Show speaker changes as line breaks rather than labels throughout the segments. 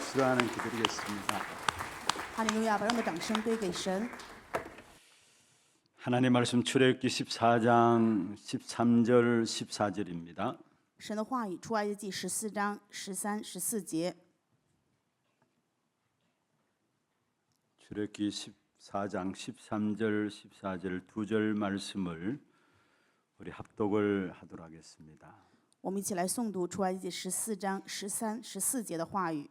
박수 하나님 드리겠습니다.
哈利路亚！把让的掌声归给神。
하나님 말씀 출애굽기 14장 13절 14절입니다.
神的话语，出埃及记14章13、14节。
출애굽기 14장 13절 14절 두 절 말씀을 우리 합독을 하도록 하겠습니다.
我们一起来诵读出埃及记14章13、14节的话语。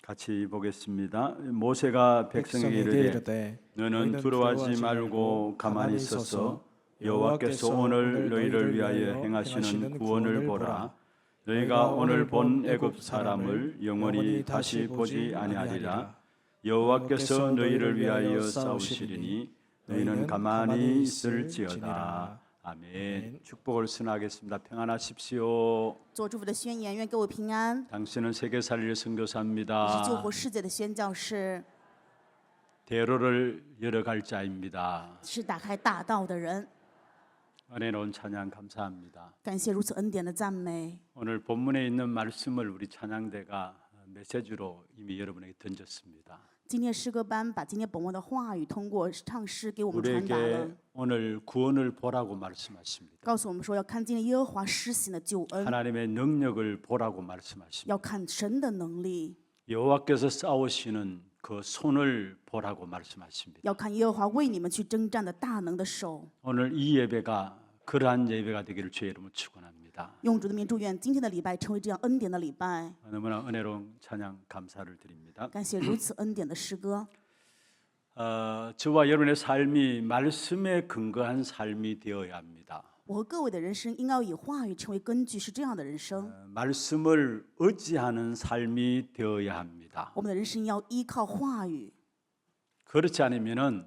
같이 보겠습니다. 모세가 백성에게 이르되 너는 두려워하지 말고 가만히 있어서 여호와께서 오늘 너희를 위하여 행하시는 구원을 보라. 너희가 오늘 본 애굽 사람을 영원히 다시 보지 아니하리라. 여호와께서 너희를 위하여 싸우시리니 너희는 가만히 있을지어다. 아멘. 축복을 선하겠습니다. 평안하십시오.
做祝福的宣言，愿各位平安。
당신은 세계 살릴
我是救
선교사입니다.
活世界的宣教士，
대로를 열어갈 자입니다.
是打开大道的人。
은혜로운 찬양 감사합니다.
感谢如此恩典的赞美。
오늘 본문에 있는 말씀을 우리 찬양대가 메시지로 이미 여러분에게 던졌습니다.
今天诗歌班把今天本文的话语通过唱诗给我们传达了，
우리에게 오늘 구원을 보라고 말씀하십니다.
告诉我们说要看今天耶和华施行的救恩，
하나님의 능력을 보라고 말씀하십니다.
要看神的能力，
여호와께서 싸우시는 그 손을 보라고 말씀하십니다.
要看耶和华为你们去征战的大能的手。
오늘 이 예배가 그러한 예배가 되기를 주의 이름으로 축원합니다.
用主的名祝愿今天的礼拜成为这样恩典的礼拜。
너무나 은혜로운 찬양 감사를 드립니다.
感谢如此恩典的诗歌。
저와 여러분의 삶이 말씀에 근거한 삶이 되어야 합니다.
我和各位的人生应该以话语成为根据，是这样的人生。
말씀을 의지하는 삶이 되어야 합니다.
我们的人生要依靠话语，
그렇지 않으면은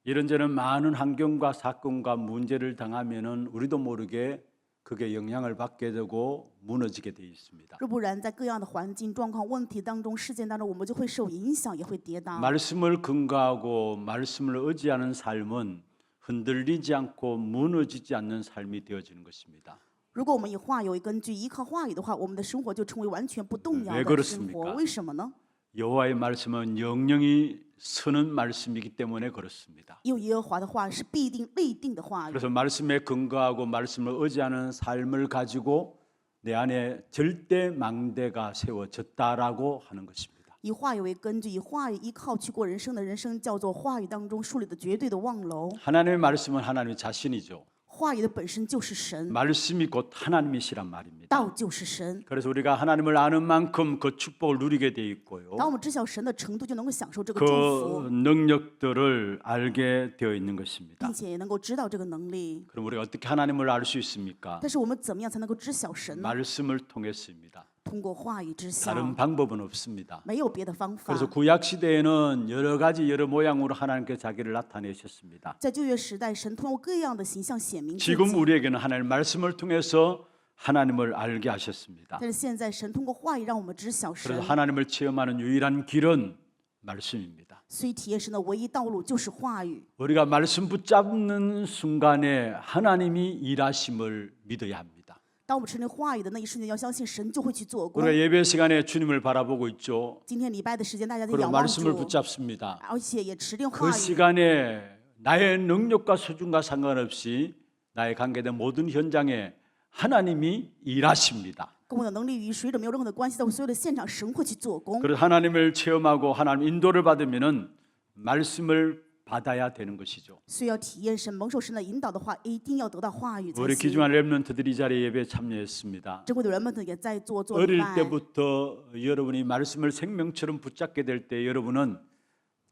이런저런 많은 환경과 사건과 문제를 당하면은 우리도 모르게 그게 영향을 받게 되고 무너지게 돼 있습니다.
若不然，在各样的环境、状况、问题当中、事件当中，我们就会受影响，也会跌倒。
말씀을 근거하고 말씀을 의지하는 삶은 흔들리지 않고 무너지지 않는 삶이 되어지는 것입니다.
如果我们以话语为根据，依靠话语的话，我们的生活就成为完全不动摇
왜
的生
그렇습니까
活。为什么呢？
여호와의 말씀은 영영이 서는 말씀이기 때문에 그렇습니다.
因为耶和华的话是必定立定的话语，
그래서 말씀에 근거하고 말씀을 의지하는 삶을 가지고 내 안에 절대 망대가 세워졌다라고 하는 것입니다.
以话语为根据，以话语依靠去过人生的人生，叫做话语当中树立的绝对的望楼。
하나님의 말씀은 하나님의 자신이죠.
话语的本身就是神，
말씀이 곧 하나님이시란 말입니다.
道就是神。
그래서 우리가 하나님을 아는 만큼 그 축복을 누리게 돼 있고요.
当我们知晓神的程度，就能够享受这个
그
祝福，
능력들을 알게 되어 있는 것입니다.
并且也能够知道这个能力。
그럼 우리가 어떻게 하나님을 알 수 있습니까?
但是我们怎么样才能够知晓神呢？
말씀을 통했습니다.
通过话语知晓，
다른 방법은 없습니다.
没有别的方法。
그래서 구약 시대에는 여러 가지 여러 모양으로 하나님께 자기를 나타내셨습니다.
在旧约时代，神通过各样的形象显明自
지금
己。
우리에게는 하나님의 말씀을 통해서 하나님을 알게 하셨습니다.
但是现在，神通过话语让我们知晓
그래서
神，
하나님을 체험하는 유일한 길은 말씀입니다.
所以体验神的唯一道路就是话语。
우리가 말씀 붙잡는 순간에 하나님이 일하심을 믿어야 합니다.
当我们承认话语的那一瞬间，要相信神就会去做工。
우리가 예배 시간에 주님을 바라보고 있죠.
今天礼拜的时间，大家在
그리고
仰望
말씀을
主，
붙잡습니다.
而且也持定
그
话语。
시간에 나의 능력과 수준과 상관없이 나의 관계된 모든 현장에 하나님이 일하십니다.
跟我的能力与水准没有任何的关系，在我所有的现场，神会去做工。
그래서 하나님을 체험하고 하나님 인도를 받으면은 말씀을 받아야 되는 것이죠.
所以要体验神、蒙受神的引导的话，一定要得到话语才
우리
行。
귀중한 렘넌트들이 이 자리에 예배에 참여했습니다.
珍贵的人们也在做礼
어릴
拜。
때부터 여러분이 말씀을 생명처럼 붙잡게 될 때 여러분은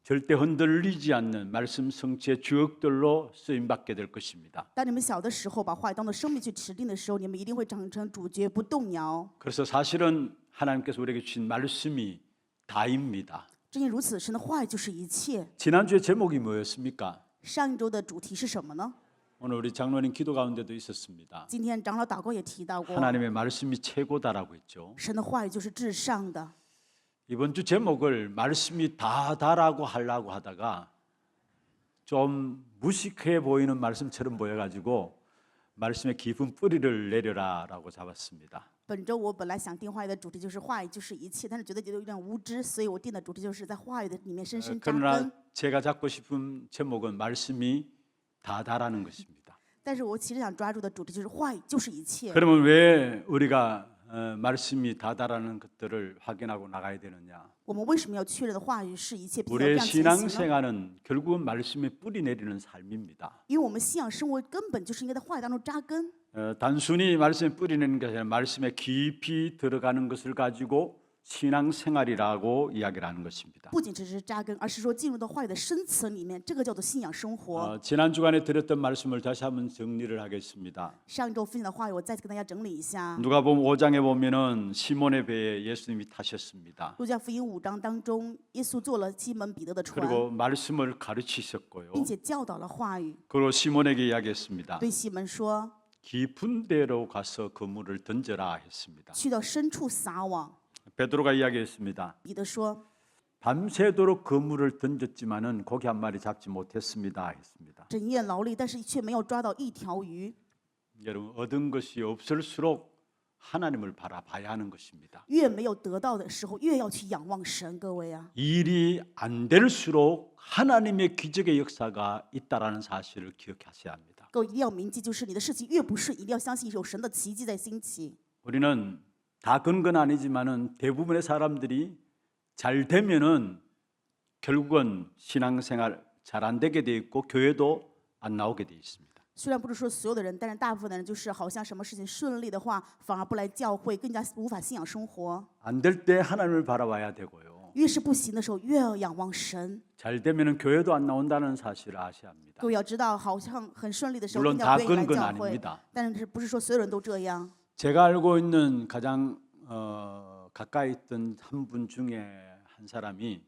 절대 흔들리지 않는 말씀 성취의 주역들로 쓰임 받게 될 것입니다.
当你们小的时候，把话语当做生命去持定的时候，你们一定会长成主角，不动摇。
그래서 사실은 하나님께서 우리에게 주신 말씀이 다입니다.
正因如此，神的话语就是一切。
지난주에 제목이 뭐였습니까?
上一周的主题是什么呢？
오늘 우리 장로님 기도 가운데도 있었습니다.
今天长老祷告也提到过，
하나님의 말씀이 최고다라고 했죠.
神的话语就是至上的。
이번 주 제목을 말씀이 다다라고 하려고 하다가 좀 무식해 보이는 말씀처럼 보여가지고 말씀의 깊은 뿌리를 내려라라고 잡았습니다.
本周我本来想定话语的主题就是话语就是一切，但是觉得有点无知，所以我定的主题就是在话语的里面深深扎
그러나
根。
제가 잡고 싶은 제목은 말씀이 다다라는 것입니다.
但是我其实想抓住的主题就是话语就是一切。
그러면 왜 우리가 말씀이 다다라는 것들을 확인하고 나가야 되느냐?
我们为什么要确认的话语是一切，并且要
우리의
这样前行呢？
신앙생활은 결국은 말씀에 뿌리 내리는 삶입니다.
因为我们信仰生活根本就是应该在话语当中扎根，
단순히 말씀에 뿌리 내리는 것이 아니라 말씀에 깊이 들어가는 것을 가지고 신앙생활이라고 이야기를 하는 것입니다.
不仅只是扎根，而是说进入到话语的深层里面，这个叫做信仰生活。
지난 주간에 드렸던 말씀을 다시 한번 정리를 하겠습니다.
上一周分享的话语，我再次跟大家整理一下。
누가복음 5장에 보면은 시몬의 배에 예수님이 타셨습니다.
路加福音5章当中，耶稣坐了西门彼得的船，
그리고 말씀을 가르치셨고요.
并且教导了话语，
그리고 시몬에게 이야기했습니다.
对西门说
깊은 데로 가서 그물을 던져라 했습니다.
去到深处撒网。
베드로가 이야기했습니다.
彼得说
밤새도록 그물을 던졌지만은 고기 한 마리 잡지 못했습니다 했습니다.
整夜劳力，但是却没有抓到一条鱼。
여러분 얻은 것이 없을수록 하나님을 바라봐야 하는 것입니다.
越没有得到的时候，越要去仰望神。各位啊，
일이 안 될수록 하나님의 기적의 역사가 있다라는 사실을 기억하셔야 합니다.
各位一定要铭记，就是你的事情越不顺，一定要相信有神的奇迹在兴起。
우리는 다 그런 건 아니지만은 대부분의 사람들이 잘 되면은 결국은 신앙생활 잘 안 되게 돼 있고 교회도 안 나오게 돼 있습니다.
虽然不是说所有的人，但是大部分的人就是好像什么事情顺利的话，反而不来教会，更加无法信仰生活。
안 될 때 하나님을 바라봐야 되고요.
越是不行的时候，越要仰望神。
잘 되면은 교회도 안 나온다는 사실을 아셔야 합니다.
各位要知道，好像很顺利的时候，
물론
更加
다
不愿意来
그런 건
教会，
아닙니다.
但是不是说所有人都这样？
제가 알고 있는 가장 가까이 있던 한 분 중에 한 사람이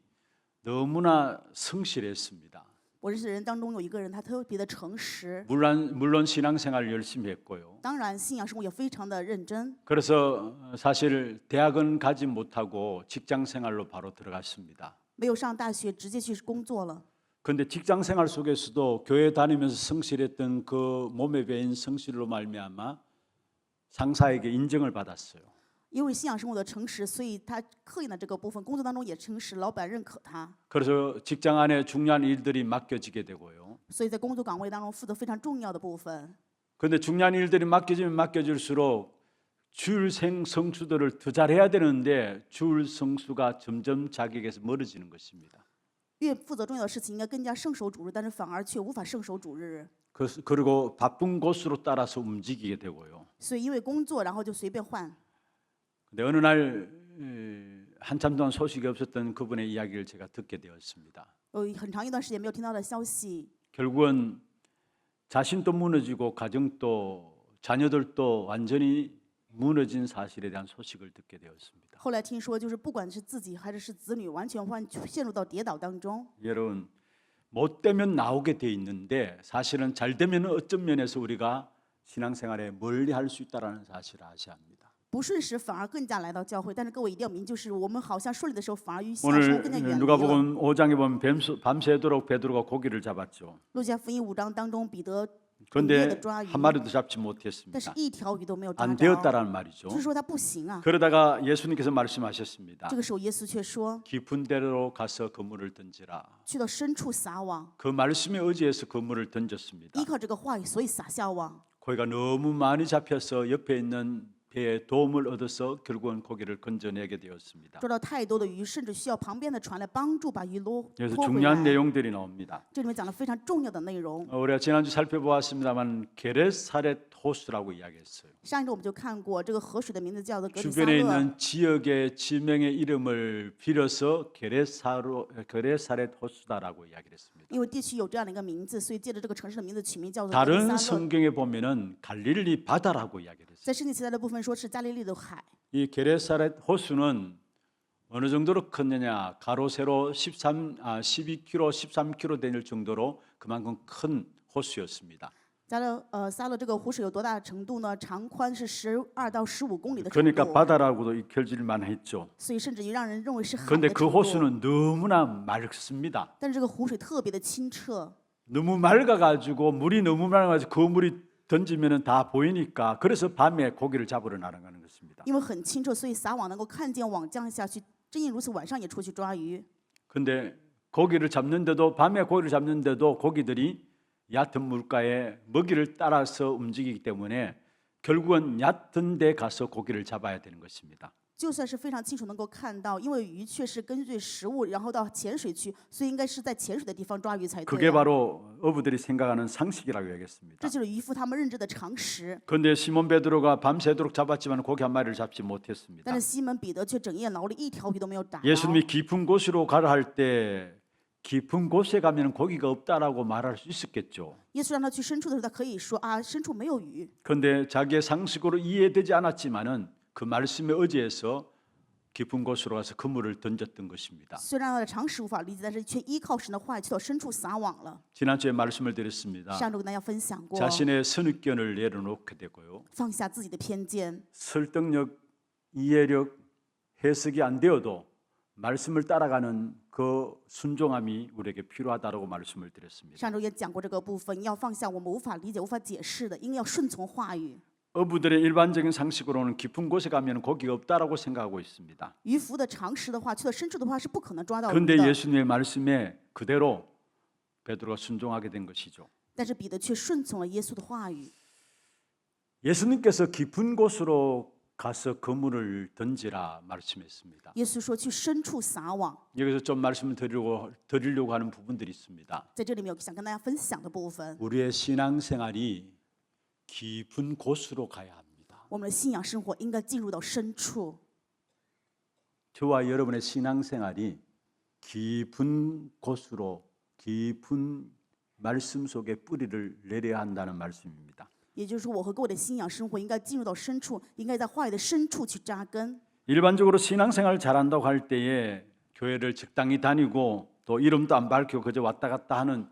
너무나 성실했습니다.
我认识的人当中有一个人，他特别的诚实，
물론 신앙생활을 열심히 했고요.
当然信仰生活也非常的认真。
그래서 사실 대학은 가지 못하고 직장생활로 바로 들어갔습니다.
没有上大学，直接去工作了。
그런데 직장생활 속에서도 교회 다니면서 성실했던 그 몸에 배인 성실로 말미암아 상사에게 인정을 받았어요.
因为信仰生活的诚实，所以他刻意的这个部分工作当中也诚实，老板认可他，
그래서 직장 안에 중요한 일들이 맡겨지게 되고요.
所以在工作岗位当中负责非常重要的部分。
그런데 중요한 일들이 맡겨지면 맡겨질수록 줄 성수들을 더 잘해야 되는데 줄 성수가 점점 자기에게서 멀어지는 것입니다.
越负责重要的事情，应该更加圣守主日，但是反而却无法圣守主日。
그리고 바쁜 곳으로 따라서 움직이게 되고요.
所以因为工作，然后就随便换。
근데 어느 날 한참 동안 소식이 없었던 그분의 이야기를 제가 듣게 되었습니다.
有很长一段时间没有听到的消息，
결국은 자신도 무너지고 가정도 자녀들도 완전히 무너진 사실에 대한 소식을 듣게 되었습니다.
后来听说，就是不管是自己还是子女，完全陷入到跌倒当中。
여러분 못 되면 나오게 돼 있는데 사실은 잘 되면 어떤 면에서 우리가 신앙생활에 멀리 할 수 있다라는 사실을 아셔야 합니다.
不顺时反而更加来到教会，但是各位一定要明，就是我们好像顺利的时候，反而与信仰生活
오늘
更加远离了。
누가복음 5장에 보면 밤새도록 베드로가 고기를 잡았죠.
路加福音5章当中，彼得整夜
그런데
的抓鱼，
한 마리도 잡지
但是
못했습니다.
一条鱼都没有抓
안
着，
되었다라는 말이죠.
就是说他不行啊。
그러다가 예수님께서 말씀하셨습니다.
这个时候耶稣却说，
깊은 데로 가서 그물을 던지라.
去到深处撒网，
그 말씀에 의지해서 그물을 던졌습니다.
依靠这个话语，所以撒下网。
고기가 너무 많이 잡혀서 옆에 있는 배에 도움을 얻어서 결국은 고기를 건져내게 되었습니다.
抓到太多的鱼，甚至需要旁边的船来帮助把鱼拖
여기서
回
중요한
来。
내용들이 나옵니다.
这里面讲了非常重要的内容。
우리가 지난주 살펴보았습니다만 게레사렛 호수라고 이야기했어요.
上一周我们就看过，这个河水的名字叫做格里撒
주변에
勒。
있는 지역의 지명의 이름을 빌어서 게레사렛 호수다라고 이야기를 했습니다.
因为地区有这样的一个名字，所以借着这个城市的名字取名叫做格里
다른
撒勒。
성경에 보면은 갈릴리 바다라고 이야기를 했어요.
在圣经其他的部分说是加利利的海。
이 게레사렛 호수는 어느 정도로 컸느냐? 가로 세로 12km, 13km 되는 정도로 그만큼 큰 호수였습니다.
撒勒这个湖水有多大的程度呢？长宽是12到15公里的程
그러니까
度，
바다라고도 익혀질만 했죠.
所以甚至于让人认为是海
그런데
的
그
程度。
호수는 너무나 맑습니다.
但是这个湖水特别的清澈，
너무 맑아가지고 물이 너무 맑아가지고 그 물이 던지면은 다 보이니까 그래서 밤에 고기를 잡으러 나가는 것입니다.
因为很清楚，所以撒网能够看见网降下去。正因如此，晚上也出去抓鱼。
근데 고기를 잡는데도 밤에 고기를 잡는데도 고기들이 얕은 물가에 먹이를 따라서 움직이기 때문에 결국은 얕은 데 가서 고기를 잡아야 되는 것입니다.
就算是非常清楚能够看到，因为鱼却是根据食物，然后到浅水区，所以应该是在浅水的地方抓鱼才
그게
对、啊。
바로 어부들이 생각하는 상식이라고
这
해야겠습니다.
就是渔夫他们认知的常识。
그런데 시몬 베드로가 밤새도록 잡았지만 고기 한 마리를 잡지 못했습니다.
但是西门彼得却整夜劳力，一条鱼都没有打到。
예수님이 깊은 곳으로 가라 할 때 깊은 곳에 가면 고기가 없다라고 말할 수 있었겠죠.
耶稣让他去深处的时候，他可以说啊，深处没有鱼。
그런데 자기의 상식으로 이해되지 않았지만은 그 말씀에 의지해서 깊은 곳으로 가서 그물을 던졌던 것입니다.
虽然他的常识无法理解，但是却依靠神的话语去到深处撒网了。
지난주에 말씀을 드렸습니다.
上周跟大家分享过，
자신의 선입견을 내려놓게 되고요.
放下自己的偏见，
설득력, 이해력, 해석이 안 되어도 말씀을 따라가는 그 순종함이 우리에게 필요하다고 말씀을 드렸습니다.
上周也讲过这个部分，要放下我们无法理解、无法解释的，应该要顺从话语。
어부들의 일반적인 상식으로는 깊은 곳에 가면 고기가 없다라고 생각하고 있습니다.
渔夫的常识的话，去到深处的话是不可能抓到鱼
그런데
的。
예수님의 말씀에 그대로 베드로가 순종하게 된 것이죠.
但是彼得却顺从了耶稣的话语。
예수님께서 깊은 곳으로 가서 그물을 던지라 말씀했습니다.
耶稣说去深处撒网。
여기서 좀 말씀을 드리려고 하는 부분들이 있습니다.
在这里面有想跟大家分享的部分，
우리의 신앙생활이 깊은 곳으로 가야 합니다.
我们的信仰生活应该进入到深处。
저와 여러분의 신앙생활이 깊은 곳으로 깊은 말씀 속에 뿌리를 내려야 한다는 말씀입니다.
也就是说，我和各位的信仰生活应该进入到深处，应该在话语的深处去扎根。
일반적으로 신앙생활 잘한다고 할 때에 교회를 적당히 다니고 또 이름도 안 밝히고 그저 왔다 갔다 하는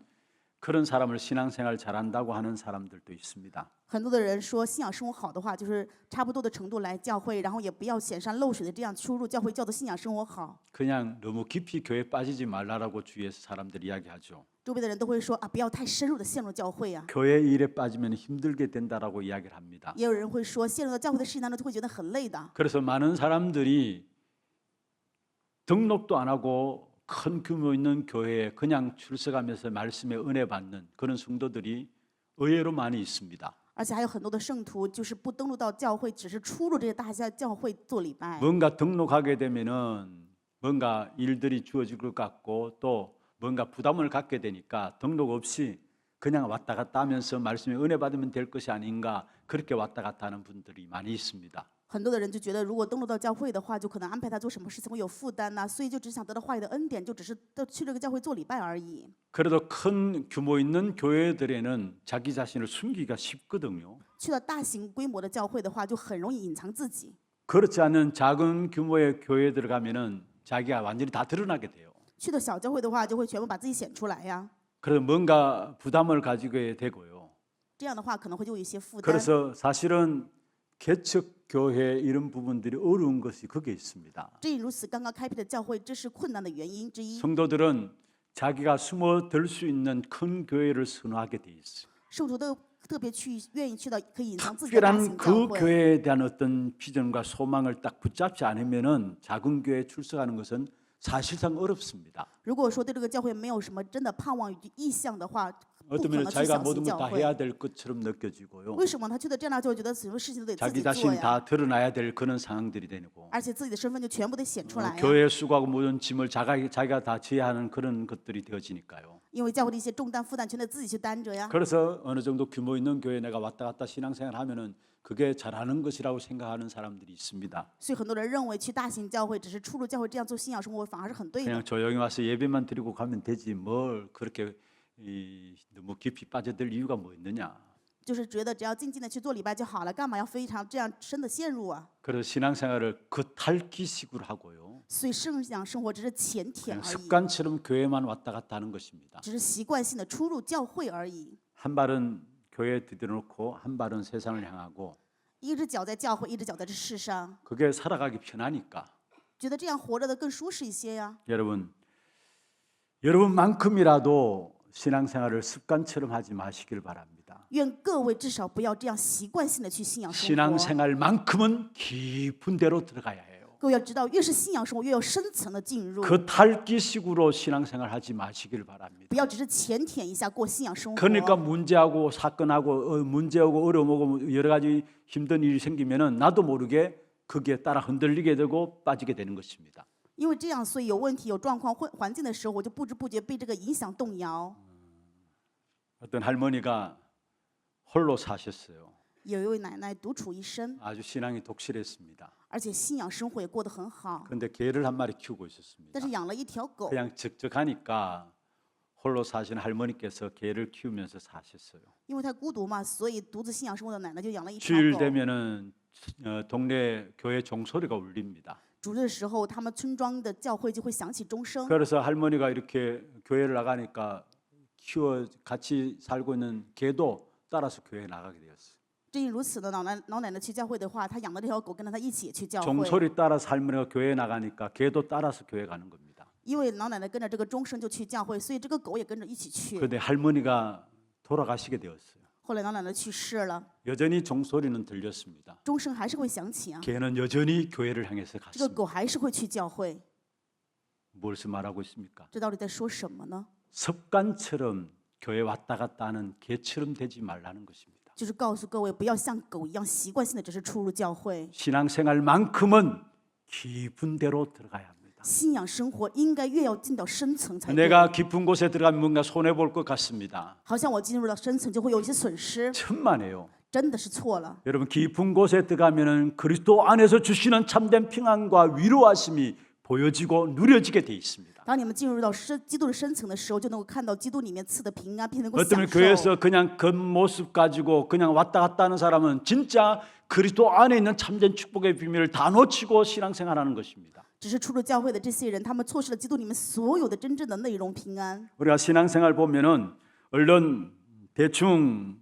그런 사람을 신앙생활 잘한다고 하는 사람들도 있습니다.
很多的人说信仰生活好的话，就是差不多的程度来教会，然后也不要显山露水的这样出入教会，叫做信仰生活好。
그냥 너무 깊이 교회 빠지지 말라라고 주위에서 사람들이 이야기하죠.
周围的人都会说啊，不要太深入的陷入教会啊。
교회 일에 빠지면 힘들게 된다라고 이야기를 합니다.
也有人会说，陷入到教会的事情当中，就会觉得很累的。
그래서 많은 사람들이 등록도 안 하고 큰 규모 있는 교회에 그냥 출석하면서 말씀에 은혜 받는 그런 성도들이 의외로 많이 있습니다.
而且还有很多的圣徒，就是不登录到教会，只是出入这些大家教会做礼拜。
뭔가 등록하게 되면은 뭔가 일들이 주어질 것 같고 또 뭔가 부담을 갖게 되니까 등록 없이 그냥 왔다 갔다 하면서 말씀에 은혜 받으면 될 것이 아닌가 그렇게 왔다 갔다 하는 분들이 많이 있습니다.
很多的人就觉得，如果登录到教会的话，就可能安排他做什么事情会有负担呐、所以就只想得到话语的恩典，就只是到去这个教会做礼拜而已。
그래도 큰 규모 있는 교회들에는 자기 자신을 숨기기가 쉽거든요.
去到大型规模的教会的话，就很容易隐藏自己；
그렇지 않은 작은 규모의 교회에 들어가면은 자기가 완전히 다 드러나게 돼요.
去到小教会的话，就会全部把自己显出来呀。
그래서 뭔가 부담을 가지게 되고요.
这样的话，可能会就有一些负担。
그래서 사실은 개척 교회 이런 부분들이 어려운 것이 거기에 있습니다.
正因如此，刚刚开辟的教会，这是困难的原因之一。
성도들은 자기가 숨어들 수 있는 큰 교회를 선호하게 돼 있어요.
圣徒都特别愿意去到可以隐藏自己的大型
특별한
教
그
会。
교회에 대한 어떤 비전과 소망을 딱 붙잡지 않으면은 작은 교회에 출석하는 것은 사실상 어렵습니다.
如果说对这个教会没有什么真的盼望与意向的话，不可
어떤
能
면은
去
자기가
小
모든
型
걸
教
다
会。
해야 될 것처럼 느껴지고요.
为什么他去的这样的教会，觉得什么事情都得自
자기
己做
자신
呀？
다 드러나야 될 그런 상황들이 되고
而且自己的身份就全部得显出来呀。
교회 수고하고 모든 짐을 자기가 다 져야 하는 그런 것들이 되어지니까요.
因为教会的一些重担负担全得自己去担着呀。
그래서 어느 정도 규모 있는 교회 내가 왔다 갔다 신앙생활 하면은 그게 잘하는 것이라고 생각하는 사람들이 있습니다.
所以很多人认为去大型教会只是出入教会这样做信仰生活反而是很对的。
그냥 조용히 와서 예배만 드리고 가면 되지 뭘 그렇게 너무 깊이 빠져들 이유가 뭐 있느냐.
就是觉得只要静静的去做礼拜就好了，干嘛要非常这样深的陷入啊？
그래서 신앙생활을 겉핥기식으로 하고요.
所以信仰生活只是浅舔
그냥
而已，
습관처럼 교회만 왔다 갔다 하는 것입니다.
只是习惯性的出入教会而已。
한 발은 교회에 디뎌놓고 한 발은 세상을 향하고
一只脚在教会，一只脚在这世上，
그게 살아가기 편하니까
觉得这样活着的更舒适一些呀。
여러분만큼이라도 신앙생활을 습관처럼 하지 마시길 바랍니다.
愿各位至少不要这样习惯性的去信仰生活。
신앙생활만큼은 깊은 데로 들어가야 해요.
各位要知道，越是信仰生活，越要深层的进入，
겉핥기식으로 신앙생활 하지 마시길 바랍니다.
不要只是浅舔一下过信仰生活。
그러니까 문제하고 사건하고 문제하고 어려움하고 여러 가지 힘든 일이 생기면은 나도 모르게 거기에 따라 흔들리게 되고 빠지게 되는 것입니다.
因为这样，所以有问题、有状况、环境的时候，我就不知不觉被这个影响动摇。
어떤 할머니가 홀로 사셨어요.
有一位奶奶独处一生，
아주 신앙이 독실했습니다.
而且信仰生活也过得很好，
그런데 개를 한 마리 키우고 있었습니다.
但是养了一条狗，
그냥 적적하니까 홀로 사시는 할머니께서 개를 키우면서 사셨어요.
因为她孤独嘛，所以独自信仰生活的奶奶就养了一条
주일
狗。
되면은 동네 교회 종소리가 울립니다.
主日的时候，他们村庄的教会就会响起钟声，
그래서 할머니가 이렇게 교회를 나가니까 같이 살고 있는 개도 따라서 교회에 나가게 되었어요.
正因如此呢，老奶奶去教会的话，她养的这条狗跟着她一起也去教会。
종소리 따라서 할머니가 교회에 나가니까 개도 따라서 교회 가는 겁니다.
因为老奶奶跟着这个钟声就去教会，所以这个狗也跟着一起去。
그런데 할머니가 돌아가시게 되었어요.
后来老奶奶去世了，
여전히 종소리는 들렸습니다.
钟声还是会响起啊，
개는 여전히 교회를 향해서
这个
갔습니다.
狗还是会去教会。
무엇을 말하고 있습니까?
这到底在说什么呢？
습관처럼 교회 왔다 갔다 하는 개처럼 되지 말라는 것입니다.
就是告诉各位，不要像狗一样习惯性的只是出入教会。
신앙생활만큼은 깊은 데로 들어가야 합니다.
信仰生活应该越要进到深层才对。
내가 깊은 곳에 들어가면 뭔가 손해 볼 것 같습니다.
好像我进入到深层就会有一些损失，
천만에요.
真的是错了。
여러분 깊은 곳에 들어가면은 그리스도 안에서 주시는 참된 평안과 위로하심이 보여지고 누려지게 돼 있습니다.
当你们进入到基督的深层的时候，就能够看到基督里面赐的平安，并能够
어떤
享受。
교회에서 그냥 겉모습 가지고 그냥 왔다 갔다 하는 사람은 진짜 그리스도 안에 있는 참된 축복의 비밀을 다 놓치고 신앙생활하는 것입니다.
只是出入教会的这些人，他们错失了基督里面所有的真正的内容平安。
우리가 신앙생활 보면은 얼른 대충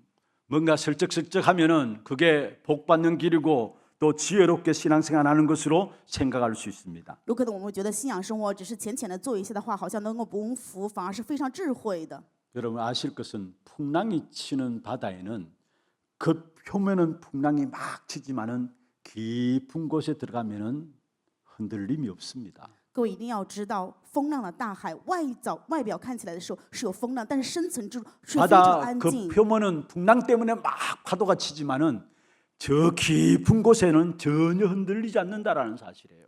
뭔가 슬쩍슬쩍 하면은 그게 복 받는 길이고 또 지혜롭게 신앙생활하는 것으로 생각할 수 있습니다.
有可能我们会觉得信仰生活只是浅浅的做一些的话，好像能够蒙福，反而是非常智慧的。
여러분 아실 것은 풍랑이 치는 바다에는 그 표면은 풍랑이 막 치지만은 깊은 곳에 들어가면은 흔들림이 없습니다.
各位一定要知道，风浪的大海外表看起来的时候是有风浪，但是深层之中是非常
바다
安
그
静。
표면은 풍랑 때문에 막 파도가 치지만은 저 깊은 곳에는 전혀 흔들리지 않는다라는 사실이에요.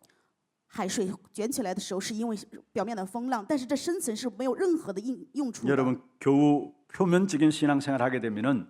海水卷起来的时候，是因为表面的风浪，但是这深层是没有任何的用处的。
여러분 겨우 표면적인 신앙생활 하게 되면은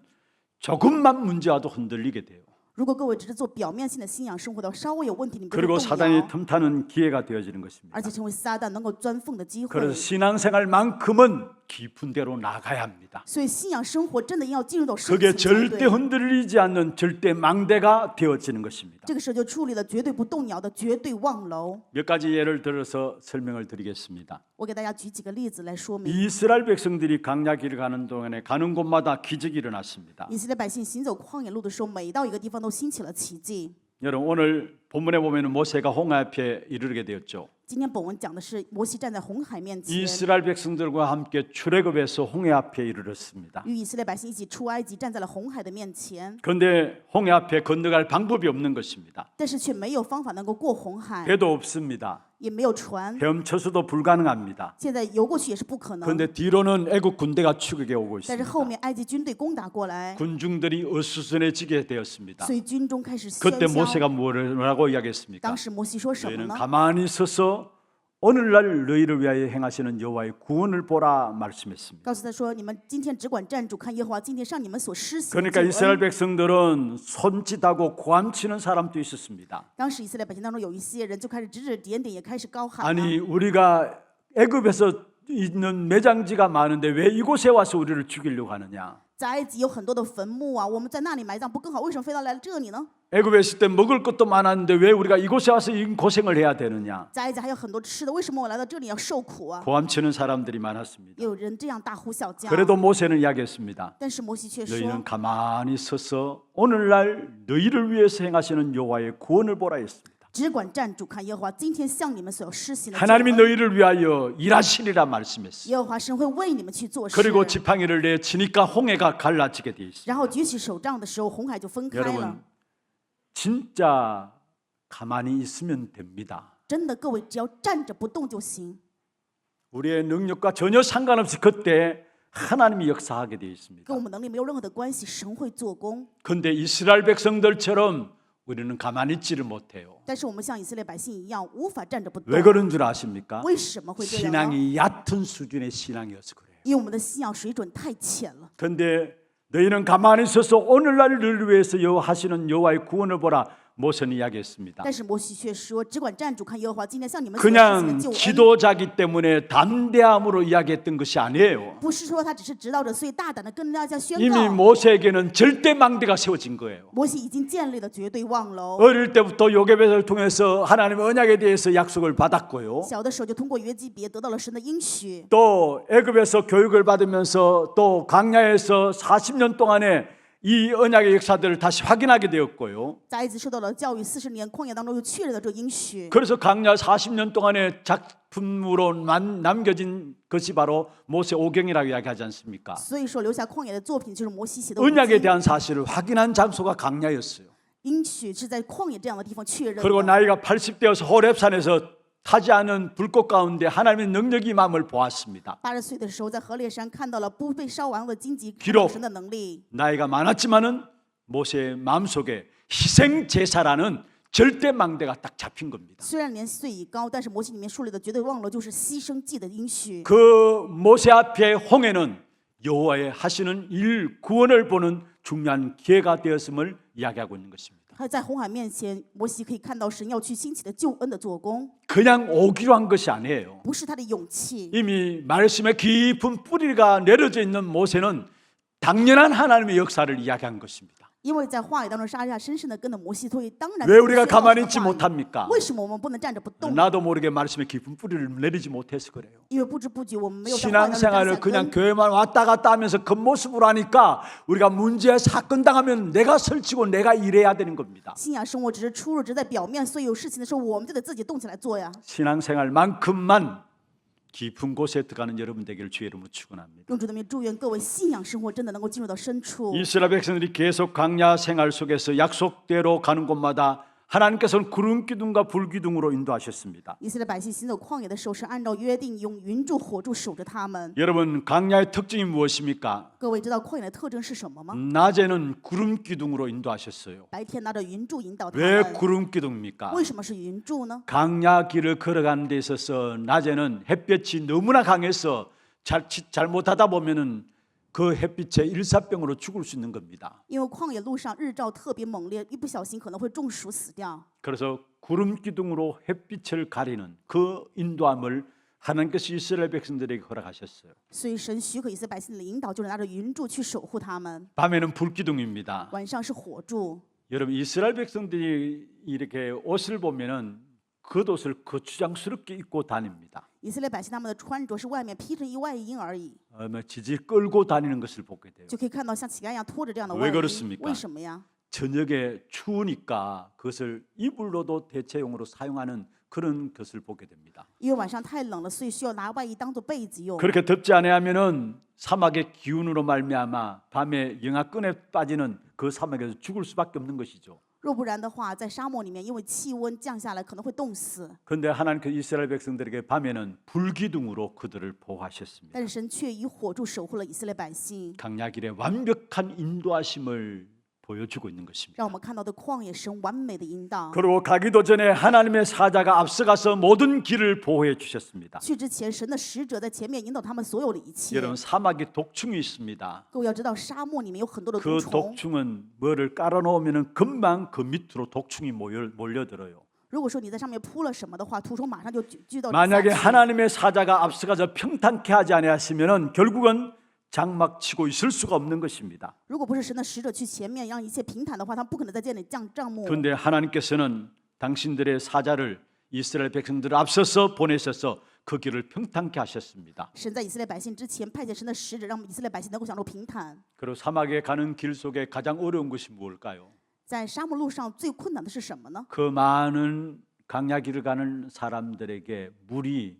조금만 문제 와도 흔들리게 돼요.
如果各位只是做表面性的信仰生活的话，稍微有问题，你们就会
그리고
动
사단이
摇，
틈타는 기회가 되어지는 것입니다.
而且成为撒旦能够钻缝的机会。
그래서 신앙생활만큼은 깊은 데로 나가야 합니다.
所以信仰生活真的要进入到深
그게
层才
절대
对。
흔들리지 않는 절대 망대가 되어지는 것입니다.
这个时候就处理了绝对不动摇的绝对望楼。
몇 가지 예를 들어서 설명을 드리겠습니다.
我给大家举几个例子来说明。
이스라엘 백성들이 광야길을 가는 동안에 가는 곳마다 기적이 일어났습니다.
以色列百姓行走旷野路的时候，每到一个地方都兴起了奇迹。
여러분 오늘 본문에 보면 모세가 홍해 앞에 이르게 되었죠.
今天本文讲的是摩西站在红海面前，
이스라엘 백성들과 함께 출애굽해서 홍해 앞에 이르렀습니다.
与以色列百姓一起出埃及，站在了红海的面前，
그런데 홍해 앞에 건너갈 방법이 없는 것입니다.
但是却没有方法能够过红海，
배도 없습니다.
也没有船，
헤엄쳐서도 불가능합니다.
现在游过去也是不可能。
그런데 뒤로는 애국 군대가 추격해 오고
但是后
있습니다.
面埃及军队攻打过来，
군중들이 어수선해지게 되었습니다.
所以军中开始喧
그때
嚣。
모세가 뭐라고 이야기했습니까?
当时摩西说什么
너희는
呢？
가만히 서서 오늘날 너희를 위하여 행하시는 여호와의 구원을 보라 말씀했습니다.
告诉他说：“你们今天只管站住，看耶和华今天向你们所施行的
그러니까
救
이스라엘
恩。
백성들은 손짓하고 고함치는 사람도 있었습니다.
当时以色列百姓当中有一些人就开始指指点点，也开始高喊、啊
아니 우리가 애굽에서 있는 매장지가 많은데 왜 이곳에 와서 우리를 죽이려고 하느냐?
在埃及有很多的坟墓啊，我们在那里埋葬不更好？为什么非要来这里呢？
애굽에 있을 때 먹을 것도 많았는데 왜 우리가 이곳에 와서 이 고생을 해야 되느냐?
在埃及还有很多吃的，为什么我来到这里要受苦啊？
고함치는 사람들이 많았습니다.
有人这样大呼小叫，
그래도 모세는 이야기했습니다.
但是摩西却说
너희는 가만히 서서 오늘날 너희를 위해서 행하시는 여호와의 구원을 보라 했습니다.
只管站住看耶和华今天向你们所要施行的救
하나님이
恩。
너희를 위하여 일하시리라 말씀했어요.
耶和华神会为你们去做事。
그리고 지팡이를 내치니까 홍해가 갈라지게 돼 있어요.
然后举起手杖的时候，红海就分开了。
여러분 진짜 가만히 있으면 됩니다.
真的，各位只要站着不动就行。
우리의 능력과 전혀 상관없이 그때 하나님이 역사하게 되어 있습니다.
跟我们能力没有任何的关系，神会做工。
그런데 이스라엘 백성들처럼 우리는 가만히 있지를 못해요.
但是我们像以色列百姓一样，无法站着不动。
왜 그런 줄 아십니까?
为什么会这样呢？
신앙이 얕은 수준의 신앙이어서 그래요.
因为我们的信仰水准太浅了。
그런데 너희는 가만히 있어서 오늘날 너희를 위해서 하시는 여호와의 구원을 보라. 모세는 이야기했습니다.
但是摩西却说：“只管站住，看耶和华今天向你们所施行
그냥
的救恩。”
지도자기 때문에 담대함으로 이야기했던 것이 아니에요.
不是说他只是指导者，所以大胆的跟大家宣
이미
告。
모세에게는 절대 망대가 세워진 거예요.
摩西已经建立了绝对望楼，
어릴 때부터 요게벳을 통해서 하나님의 언약에 대해서 약속을 받았고요.
小的时候就通过约基别得到了神的应许。
또 애굽에서 교육을 받으면서 또 광야에서 40년 동안에 이 언약의 역사들을 다시 확인하게 되었고요.
在埃及受到了教育，40年旷野当中又确认了这个应许。
그래서 광야 40년 동안의 작품으로 남겨진 것이 바로 모세 오경이라고 이야기하지 않습니까?
所以说，留下旷野的作品就是摩西写的
언약에
五经。
대한 사실을 확인한 장소가 광야였어요.
应许是在旷野这样的地方确认
그리고
的。
나이가 80되어서 호렙산에서 타지 않은 불꽃 가운데 하나님의 능력이 임함을 보았습니다.
80岁的时候，在河烈山看到了不被烧完的荆棘，
기록
看到神的能力。
나이가 많았지만은 모세의 마음속에 희생 제사라는 절대 망대가 딱 잡힌 겁니다.
虽然年岁已高，但是摩西里面树立的绝对望楼就是牺牲祭的应许。
그 모세 앞에 홍해는 여호와의 하시는 일 구원을 보는 중요한 기회가 되었음을 이야기하고 있는 것입니다.
在红海面前，摩西可以看到神要去兴起的救恩的做工，
그냥 오기로 한 것이 아니에요.
不是他的勇气。
이미 말씀에 깊은 뿌리가 내려져 있는 모세는 당연한 하나님의 역사를 이야기한 것입니다.
因为在话语当中扎下深深的根的摩西，所以当然
왜 우리가
宣告
가만히
神
있지
的话语
못합니까?
为什么我们不能站着不动？
나도 모르게 말씀에 깊은 뿌리를 내리지 못해서 그래요.
因为不知不觉我们没有在话语当中扎
신앙생활을
下
그냥
根。
교회만 왔다 갔다 하면서 겉모습으로 하니까 우리가 문제 사건 당하면 내가 설치고 내가 일해야 되는 겁니다.
信仰生活只是出入，只是在表面，所以有事情的时候，我们就得自己动起来做呀。
신앙생활만큼만 깊은 곳에 들어가는 여러분 되기를 주의 이름으로 축원합니다.
用主的名祝愿各位信仰生活真的能够进入到深处。
이스라엘 백성들이 계속 광야 생활 속에서 약속대로 가는 곳마다 하나님께서는 구름 기둥과 불 기둥으로 인도하셨습니다.
以色列百姓行走旷野的时候，是按照约定用云柱、火柱守着他们。
여러분 광야의 특징이 무엇입니까?
各位知道旷野的特征是什么吗？
낮에는 구름 기둥으로 인도하셨어요.
白天拿着云柱引导他
왜
们。
구름 기둥입니까?
为什么是云柱呢？
광야 길을 걸어가는 데 있어서 낮에는 햇볕이 너무나 강해서 잘못하다 보면은 그 햇빛에 일사병으로 죽을 수 있는 겁니다.
因为旷野路上日照特别猛烈，一不小心可能会中暑死掉。
그래서 구름 기둥으로 햇빛을 가리는 그 인도함을 하나님께서 이스라엘 백성들에게 허락하셨어요.
所以神许可以色列百姓的引导，就是拿着云柱去守护他们。
밤에는 불 기둥입니다.
晚上是火柱。
여러분 이스라엘 백성들이 이렇게 옷을 보면은 겉옷을 거추장스럽게 입고 다닙니다.
以色列百姓他们的穿着是外面披着一外衣而已，
지지 끌고 다니는 것을 보게 돼요.
就可以看到像乞丐一样拖着这样的
왜
外衣。
그렇습니까?
为什么呀？
저녁에 추우니까 그것을 이불로도 대체용으로 사용하는 그런 것을 보게 됩니다.
因为晚上太冷了，所以需要拿外衣当做被子用。
그렇게 덥지 아니하면은 사막의 기운으로 말미암아 밤에 영하권에 빠지는 그 사막에서 죽을 수밖에 없는 것이죠.
若不然的话，在沙漠里面，因为气温降下来，可能会冻死。
그런데 하나님께서 이스라엘 백성들에게 밤에는 불기둥으로 그들을 보호하셨습니다.
但是神却以火柱守护了以色列百姓，
강야길의 완벽한 인도하심을 보여주고 있는 것입니다.
让我们看到的旷野神完美的引导。
그리고 가기도 전에 하나님의 사자가 앞서가서 모든 길을 보호해 주셨습니다.
去之前，神的使者在前面引导他们所有的一切。
여러분 사막에 독충이 있습니다.
各位要知道，沙漠里面有很多的毒
그
虫。
독충은 뭐를 깔아놓으면 금방 그 밑으로 독충이 몰려들어요.
如果说你在上面铺了什么的话，毒虫马上就聚到你
만약에
下去。
하나님의 사자가 앞서가서 평탄케 하지 아니하시면은 결국은 장막 치고 있을 수가 없는 것입니다.
如果不是神的使者去前面让一切平坦的话，他们不可能在这里降帐幕。
그런데 하나님께서는 당신들의 사자를 이스라엘 백성들을 앞서서 보내셔서 그 길을 평탄케 하셨습니다.
神在以色列百姓之前派遣神的使者，让以色列百姓能够享受平坦。
그리고 사막에 가는 길 속에 가장 어려운 것이 무엇일까요?
在沙漠路上最困难的是什么呢？
그 많은 강야 길을 가는 사람들에게 물이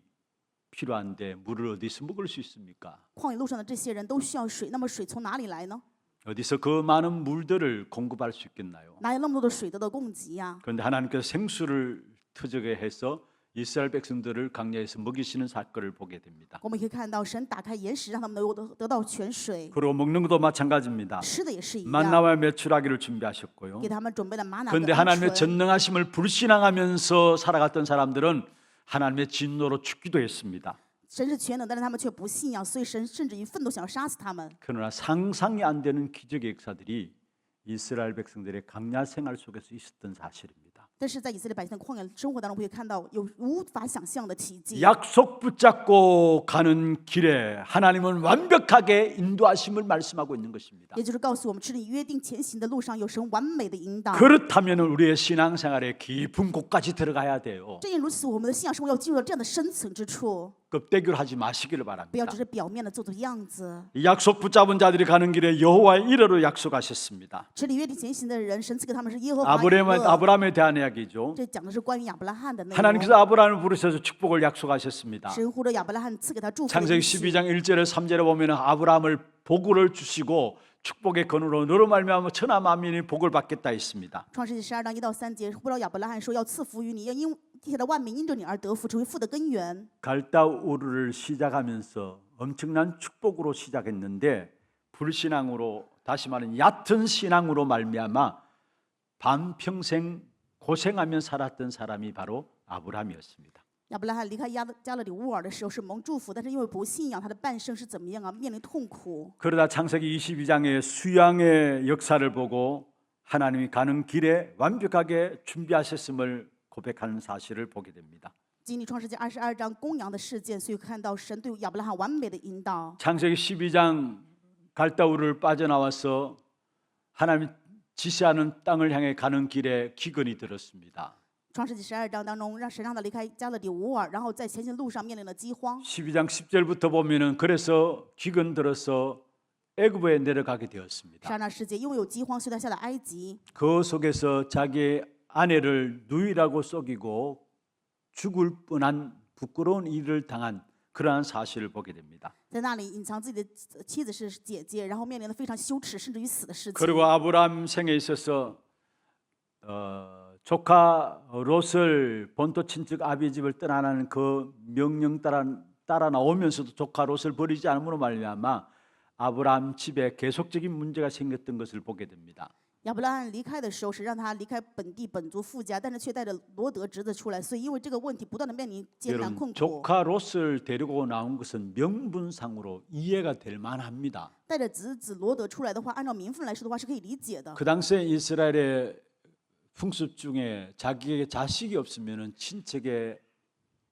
필요한데 물을 어디서 먹을 수 있습니까?
旷野路上的这些人都需要水，那么水从哪里来呢？
어디서 그 많은 물들을 공급할 수 있겠나요?
哪有那么多的水得到供给呀？
그런데 하나님께서 생수를 터지게 해서 이스라엘 백성들을 강야에서 먹이시는 사건을 보게 됩니다.
我们可以看到，神打开岩石，让他们能够得到泉水，
그리고 먹는 것도 마찬가지입니다.
吃的也是一样，
만나와 메추라기를 준비하셨고요.
给他们准备了玛瑙
그런데
和鹌
하나님의
鹑。
전능하심을 불신앙하면서 살아갔던 사람들은 하나님의 진노로 죽기도 했습니다.
神是全能，但是他们却不信仰，所以神甚至于愤怒想要杀死他们。
그러나 상상이 안 되는 기적의 역사들이 이스라엘 백성들의 강야 생활 속에서 있었던 사실입니다.
但是在以色列百姓的旷野生活当中，可以看到有无法想象的奇迹。
약속 붙잡고 가는 길에 하나님은 완벽하게 인도하심을 말씀하고 있는 것입니다.
也就是告诉我们，吃你约定前行的路上有神完美的引导。
그렇다면 우리의 신앙생활에 깊은 곳까지 들어가야 돼요.
正因如此，我们的信仰生活要进入到这样的深层之处，
껍데기를 하지 마시기를
不要
바랍니다.
只是表面的做做样子。
이 약속 붙잡은 자들이 가는 길에 여호와의 이르로 약속하셨습니다.
吃你约定前行的人，神赐给他们是耶和华以勒。
아브라함에 대한 이야기죠.
这讲的是关于亚伯拉罕的内容。
하나님께서 아브라함을 부르셔서 축복을 약속하셨습니다.
神呼着亚伯拉罕赐给他祝福的
창세기
应许。
12장 1절에 3절에 보면 아브라함을 복을 주시고 축복의 건으로 너로 말미암아 천하 만민이 복을 받겠다 했습니다.
创世纪12章1到3节，呼召亚伯拉罕说要赐福于你，要因地下的万民因着你而得福，成为父的根源。
갈다우르를 시작하면서 엄청난 축복으로 시작했는데 불신앙으로 다시 말하면 얕은 신앙으로 말미암아 반평생 고생하며 살았던 사람이 바로 아브라함이었습니다.
亚伯拉罕离开加勒底乌尔的时候是蒙祝福，但是因为不信仰，他的半生是怎么样啊？面临痛苦。
그러다 창세기 22장의 수양의 역사를 보고 하나님이 가는 길에 완벽하게 준비하셨음을 고백하는 사실을 보게 됩니다.
经历创世纪22章公羊的事件，所以看到神对亚伯拉罕完美的引导。
창세기 12장 갈다우르를 빠져나와서 하나님이 지시하는 땅을 향해 가는 길에 기근이 들었습니다.
创世纪12章当中，让神让他离开加勒底乌尔，然后在前行路上面临了饥荒。
12장 10절부터 보면은 그래서 기근 들어서 애굽에 내려가게 되었습니다.
12章世界因为有饥荒，所以他下了埃及。
그 속에서 자기 아내를 누이라고 속이고 죽을 뻔한 부끄러운 일을 당한 그러한 사실을 보게 됩니다.
在那里隐藏自己的妻子是姐姐，然后面临了非常羞耻甚至于死的事情。
그리고 아브라함 생에 있어서 조카 롯을 본토 친척 아비 집을 떠나는 그 명령 따라 나오면서도 조카 롯을 버리지 않음으로 말미암아 아브라함 집에 계속적인 문제가 생겼던 것을 보게 됩니다.
亚伯拉罕离开的时候是让他离开本地本族富家，但是却带着罗德侄子出来，所以因为这个问题不断的面临艰难
여러분
困苦。
조카 롯을 데리고 나온 것은 명분상으로 이해가 될 만합니다.
带着侄子罗德出来的话，按照名分来说的话是可以理解的。
그 당시에 이스라엘의 풍습 중에 자기에게 자식이 없으면 친척의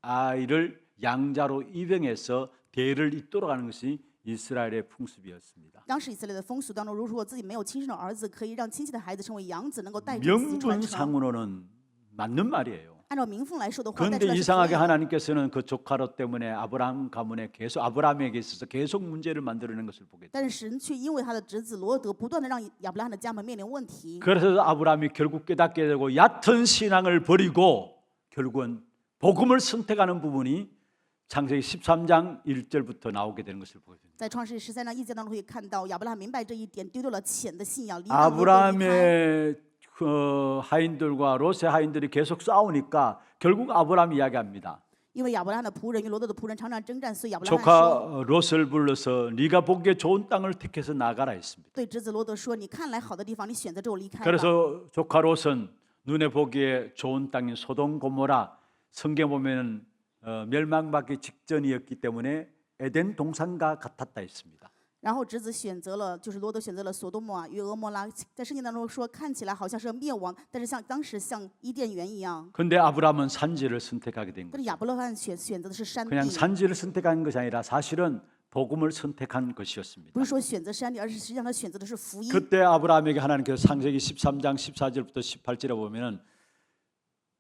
아이를 양자로 입양해서 대를 잇도록 하는 것이 이스라엘의 풍습이었습니다.
当时以色列的风俗当中，如果自己没有亲生的儿子，可以让亲戚的孩子成为养子，能够带着子继传承。
명분상으로는 맞는 말이에요.
按照名分来说的话，带
그런데
出来是可以
이상하게
的。
하나님께서는 그 조카롯 때문에 아브라함 가문에 계속 아브라함에게 있어서 계속 문제를 만들어낸 것을 보게 돼요.
但是神却因为他的侄子罗德不断的让亚伯拉罕的家门面临问题，
그래서 아브라함이 결국 깨닫게 되고 얕은 신앙을 버리고 결국은 복음을 선택하는 부분이 창세기 13장 1절부터 나오게 되는 것을 보게 됩니다.
在创世纪13章1节当中可以看到，亚伯拉罕明白这一点，丢掉了浅的信仰，离让罗德离开。
아브라함의 그 하인들과 롯의 하인들이 계속 싸우니까 결국 아브라함이 이야기합니다.
因为亚伯拉罕的仆人与罗德的仆人常常征战，所以亚伯拉罕说，
조카 롯을 불러서 네가 보기에 좋은 땅을 택해서 나가라 했습니다.
对侄子罗德说：“你看来好的地方，你选择之后离开吧。”
그래서 조카 롯은 눈에 보기에 좋은 땅인 소돔 고모라 성경 보면은 멸망받기 직전이었기 때문에 에덴 동산과 같았다 했습니다.
然后侄子选择了，就是罗德选择了索多玛与俄摩拉，在圣经当中说看起来好像是灭亡，但是当时像伊甸园一样。
그런데 아브라함은 산지를 선택하게 된
但是
거죠.
亚伯拉罕选择的是山
그냥
地，
산지를 선택한 것이 아니라 사실은 복음을 선택한 것이었습니다.
不是说选择山地，而是实际上他选择的是福音。
그때 아브라함에게 하나님께서 창세기 13장 14절부터 18절에 보면은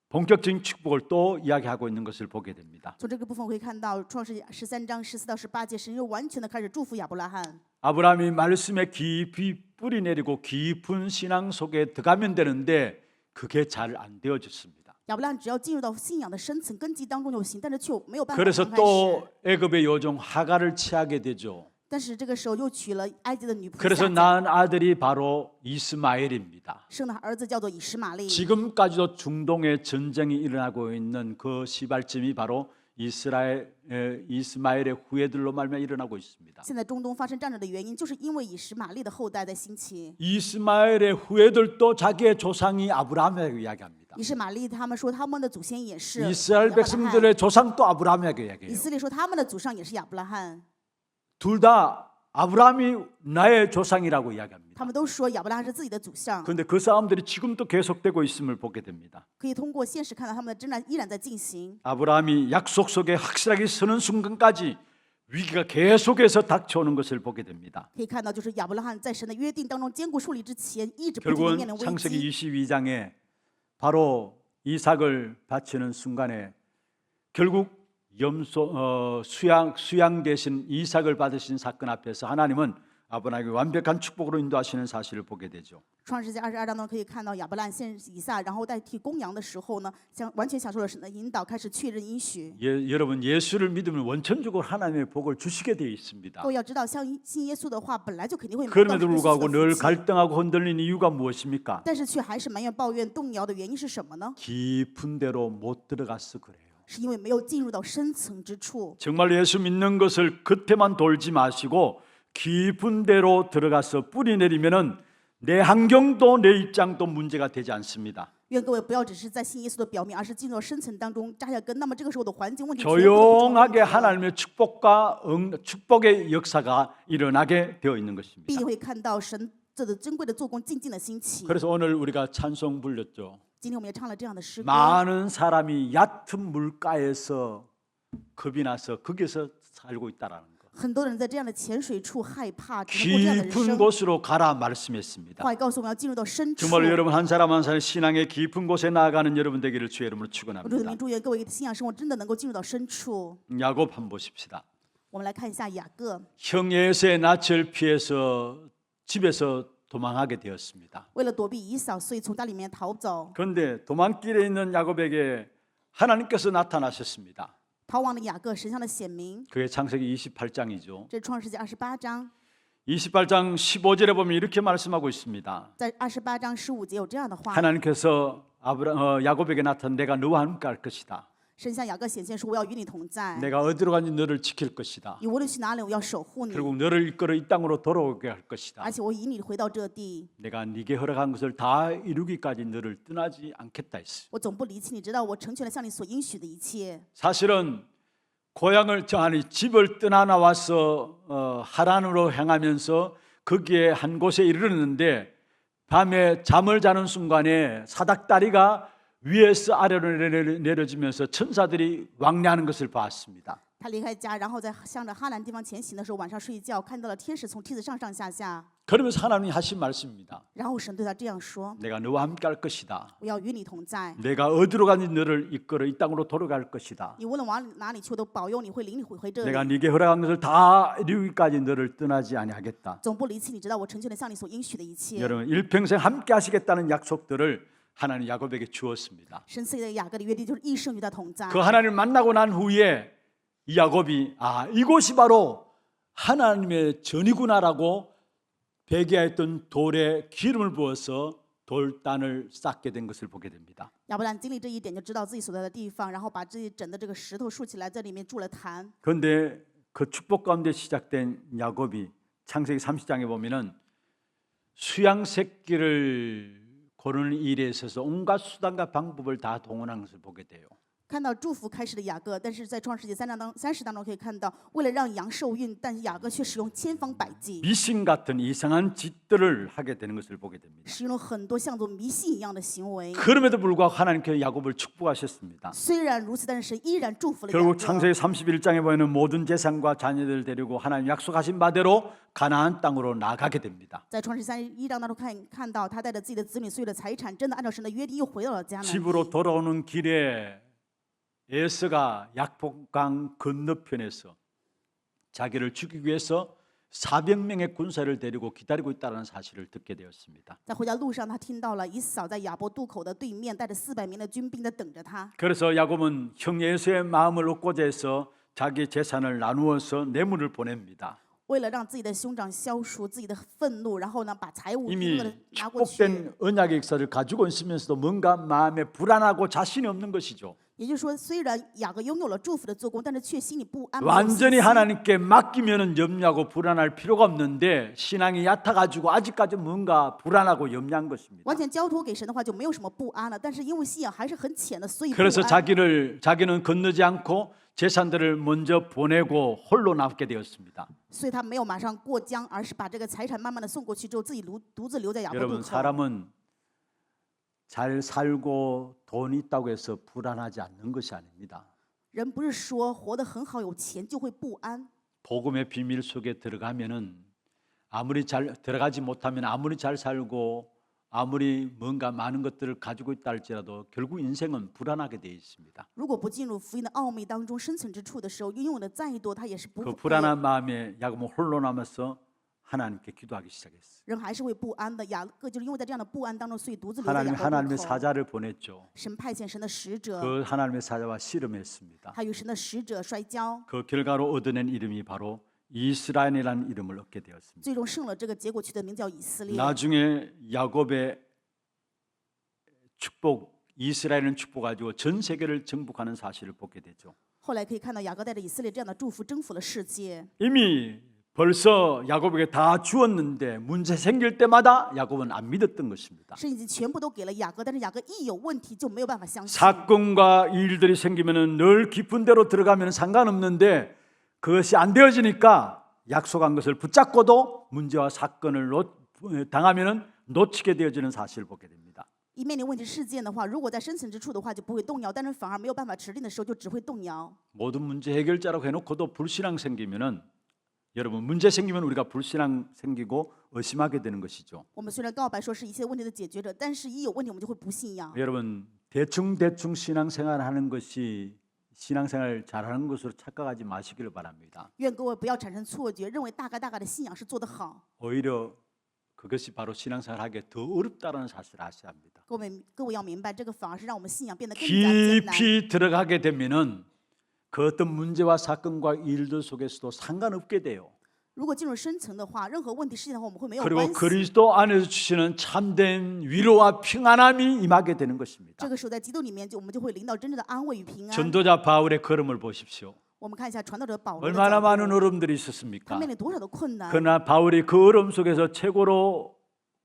본격적인 축복을 또 이야기하고 있는 것을 보게 됩니다.
从这个部分可以看到，创世纪13章14到18节，神又完全的开始祝福亚伯拉罕。
아브라함이 말씀에 깊이 뿌리 내리고 깊은 신앙 속에 들어가면 되는데 그게 잘 안 되어졌습니다.
亚伯拉罕只要进入到信仰的深层根基当中就行，但是却没有办法
그래서
刚开
또
始。
애굽의 요종 하갈을 취하게 되죠.
但是这个时候又娶了埃及的女仆
그래서
夏甲，
낳은 아들이 바로 이스마엘입니다.
生的儿子叫做以实玛利。
지금까지도 중동에 전쟁이 일어나고 있는 그 시발점이 바로 이스마엘의 후예들로 말미암아 일어나고 있습니다.
现在中东发生战争的原因，就是因为以实玛利的后代在兴起。
이스마엘의 후예들도 자기의 조상이 아브라함이라고 이야기합니다.
以实玛利他们说他们的祖先也是
이스라엘
亚伯拉罕，
백성들의 조상도 아브라함이라고
以
이야기해요.
色列说他们的祖上也是亚伯拉罕，
둘 다 아브라함이 나의 조상이라고 이야기합니다.
他们都说亚伯拉罕是自己的祖相。
그런데 그 싸움들이 지금도 계속되고 있음을 보게 됩니다.
可以通过现实看到他们的征战依然在进行。
아브라함이 약속 속에 확실하게 서는 순간까지 위기가 계속해서 닥쳐오는 것을 보게 됩니다.
可以看到，就是亚伯拉罕在神的约定当中坚固树立之前，一直不停地
결국은
面临危
창세기
机。
22장에 바로 이삭을 바치는 순간에 결국 수양 대신 이삭을 받으신 사건 앞에서 하나님은 아브라함에게 완벽한 축복으로 인도하시는 사실을 보게 되죠.
创世纪22章中可以看到亚伯拉罕献以撒，然后代替公羊的时候呢，完全享受了神的引导，开始确认应许。
여러분 예수를 믿으면 원천적으로 하나님의 복을 주시게 되어 있습니다.
各位要知道，像信耶稣的话，本来就肯定会拿到
그럼에도
耶稣
불구하고
的
늘
福气，
갈등하고 흔들리는 이유가 무엇입니까?
但是却还是埋怨、抱怨、动摇的原因是什么呢？
깊은 데로 못 들어가서 그래요.
是因为没有进入到深层之处。
정말 예수 믿는 것을 겉에만 돌지 마시고 깊은 데로 들어가서 뿌리 내리면은 내 환경도 내 입장도 문제가 되지 않습니다.
愿各位不要只是在信耶稣的表面，而是进入到深层当中扎下根。那么这个时候的环境问题全部都不成问
조용하게
题了，
하나님의 축복의 역사가 일어나게 되어 있는
必
것입니다.
定会看到神这个珍贵的做工静静的兴起。
그래서 오늘 우리가 찬송 불렸죠.
今天我们也唱了这样的诗歌，
많은 사람이 얕은 물가에서 겁이 나서 거기서 살고 있다라는 것.
很多人在这样的浅水处害怕，只能过这样的人
깊은
生。
곳으로 가라 말씀했습니다.
话也告诉我们要进入到深处。
정말 여러분 한 사람 한 사람 신앙의 깊은 곳에 나아가는 여러분 되기를 주의 이름으로
我主的
축원합니다.
名祝愿各位的信仰生活真的能够进入到深处。
야곱 한번 보십시다.
我们来看一下雅各，
형 에서의 낯을 피해서 집에서 도망하게 되었습니다.
为了躲避以扫，所以从家里面逃走。
그런데 도망길에 있는 야곱에게 하나님께서 나타나셨습니다.
逃亡的雅各，神向的显明，
그게 창세기 28장이죠.
这是创世纪28章，
28장 15절에 보면 이렇게 말씀하고 있습니다.
在28章15节有这样的话：
하나님께서 야곱에게 나타나 내가 너와 함께 할 것이다.
神向雅各显现说：“我要与你同在，
내가 어디로 가니 너를 지킬 것이다.
你无论去哪里，我要守护你，
결국 너를 이끌어 이 땅으로 돌아오게 할 것이다.
而且我引你回到这地，
내가 네게 허락한 것을 다 이루기까지 너를 떠나지 않겠다 했어요.
我总不离弃你，直到我成全了向你所应许的一切。”
사실은 집을 떠나 나와서 하란으로 향하면서 거기에 한 곳에 이르렀는데 밤에 잠을 자는 순간에 사닥다리가 위에서 아래로 내려지면서 천사들이 왕래하는 것을 봤습니다.
他离开家，然后在向着哈兰地方前行的时候，晚上睡觉看到了天使从梯子上上下下，
그러면서 하나님이 하신 말씀입니다.
然后神对他这样说
내가 너와 함께 할 것이다. ：“
我要与你同在，
내가 어디로 가니 너를 이끌어 이 땅으로 돌아갈 것이다.
你无论往哪里去，我都保佑你会领你回这
내가
里，
네게 허락한 것을 다 이루기까지 너를 떠나지 아니하겠다.
总不离弃你，直到我成全了向你所应许的一切。”
여러분 일평생 함께 하시겠다는 약속들을 하나님 야곱에게 주었습니다.
神赐给雅各的约定就是一生与他同在。
그 하나님을 만나고 난 후에 이 야곱이 이곳이 바로 하나님의 전이구나라고 베개했던 돌에 기름을 부어서 돌단을 쌓게 된 것을 보게 됩니다.
亚伯兰经历这一点，就知道自己所在的地方，然后把自己整的这个石头竖起来，在里面筑了坛。
그런데 그 축복 가운데 시작된 야곱이 창세기 30장에 보면은 수양 새끼를 고르는 일에 있어서 온갖 수단과 방법을 다 동원한 것을 보게 돼요.
看到祝福开始的雅各，但是在创世纪30当中可以看到，为了让羊受孕，但是雅各却使用千方百计，
미신 같은 이상한 짓들을 하게 되는 것을 보게 됩니다.
使用了很多像做迷信一样的行为。
그럼에도 불구하고 하나님께서 야곱을 축복하셨습니다.
虽然如此，但是神依然祝福了雅
결국
各。
창세기 31장에 보면 모든 재산과 자녀들을 데리고 하나님 약속하신 바대로 가나안 땅으로 나가게 됩니다.
在创世31章当中看到，他带着自己的子女所有的财产，真的按照神的约定又回到了迦南地。
집으로 돌아오는 길에 에서가 약복강 건너편에서 자기를 죽이기 위해서 400명의 군사를 데리고 기다리고 있다는 사실을 듣게 되었습니다.
在回家路上，他听到了以扫在雅博渡口的对面带着400名的军兵在等着他。
그래서 야곱은 형 에서의 마음을 얻고자 해서 자기 재산을 나누어서 뇌물을 보냅니다.
为了让自己的兄长消除自己的愤怒，然后呢，把财物
이미
一个个拿过去。
축복된 언약의 역사를 가지고 있으면서도 뭔가 마음에 불안하고 자신이 없는 것이죠.
也就是说，虽然雅各拥有了祝福的做工，但是却心里不安。没有信
완전히
心
하나님께 맡기면은 염려하고 불안할 필요가 없는데 신앙이 얕아가지고 아직까지 뭔가 불안하고 염려한 것입니다.
完全交托给神的话，就没有什么不安了。但是因为信仰还是很浅的，所以不
그래서
安。
자기는 건너지 않고 재산들을 먼저 보내고 홀로 남게 되었습니다.
所以他没有马上过江，而是把这个财产慢慢的送过去之后，自己独自留在雅博渡
여러분
口。
사람은 잘 살고 돈이 있다고 해서 불안하지 않는 것이 아닙니다.
人不是说活得很好有钱就会不安。
복음의 비밀 속에 들어가면은 아무리 잘 들어가지 못하면 아무리 잘 살고 아무리 뭔가 많은 것들을 가지고 있다 할지라도 결국 인생은 불안하게 되어 있습니다.
如果不进入福音的奥秘当中深层之处的时候，拥有的再多，他也是不
그
会。
불안한 마음에 야곱은 홀로 남아서 하나님께 기도하기 시작했어요.
人还是会不安的。雅各就是因为在这样的不安当中，所以独自留在雅博
하나님의
渡口。
사자를 보냈죠.
神派遣神的使者，
그 하나님의 사자와 씨름했습니다.
他与神的使者摔跤，
그 결과로 얻어낸 이름이 바로 이스라엘이라는 이름을 얻게 되었습니다.
最终胜了这个结果，取的名叫以色列。
나중에 야곱의 축복, 이스라엘은 축복 가지고 전 세계를 정복하는 사실을 보게 되죠.
后来可以看到雅各带着以色列这样的祝福征服了世界。
이미 벌써 야곱에게 다 주었는데 문제 생길 때마다 야곱은 안 믿었던 것입니다.
神已经全部都给了雅各，但是雅各一有问题就没有办法相信。
사건과 일들이 생기면은 늘 깊은 데로 들어가면 상관없는데 그것이 안 되어지니까 약속한 것을 붙잡고도 문제와 사건을 당하면은 놓치게 되어지는 사실을 보게 됩니다.
一面临问题事件的话，如果在深层之处的话就不会动摇，但是反而没有办法持定的时候就只会动摇。
모든 문제 해결자라고 해놓고도 불신앙 생기면은 여러분 문제 생기면 우리가 불신앙 생기고 의심하게 되는 것이죠.
我们虽然告白说是一切问题的解决者，但是一有问题我们就会不信仰。
여러분 대충 신앙생활하는 것이 신앙생활 잘하는 것으로 착각하지 마시기를 바랍니다.
愿各位不要产生错觉，认为大概的信仰是做得好。
오히려 그것이 바로 신앙생활하기에 더 어렵다는 사실을 아셔야 합니다.
各位要明白，这个反而是让我们信仰变得更加艰难。
깊이 들어가게 되면은 그 어떤 문제와 사건과 일들 속에서도 상관없게 돼요.
如果进入深层的话，任何问题事件的话，我们会没有
그리고
关系。
그리스도 안에서 주시는 참된 위로와 평안함이 임하게 되는 것입니다.
这个时候在基督里面，我们就会领到真正的安慰与平安。
전도자 바울의 걸음을 보십시오.
我们看一下传道者保罗的
얼마나
脚步
많은 어려움들이
他
있었습니까?
面临多少的困难，
그러나 바울이 그 어려움 속에서 최고로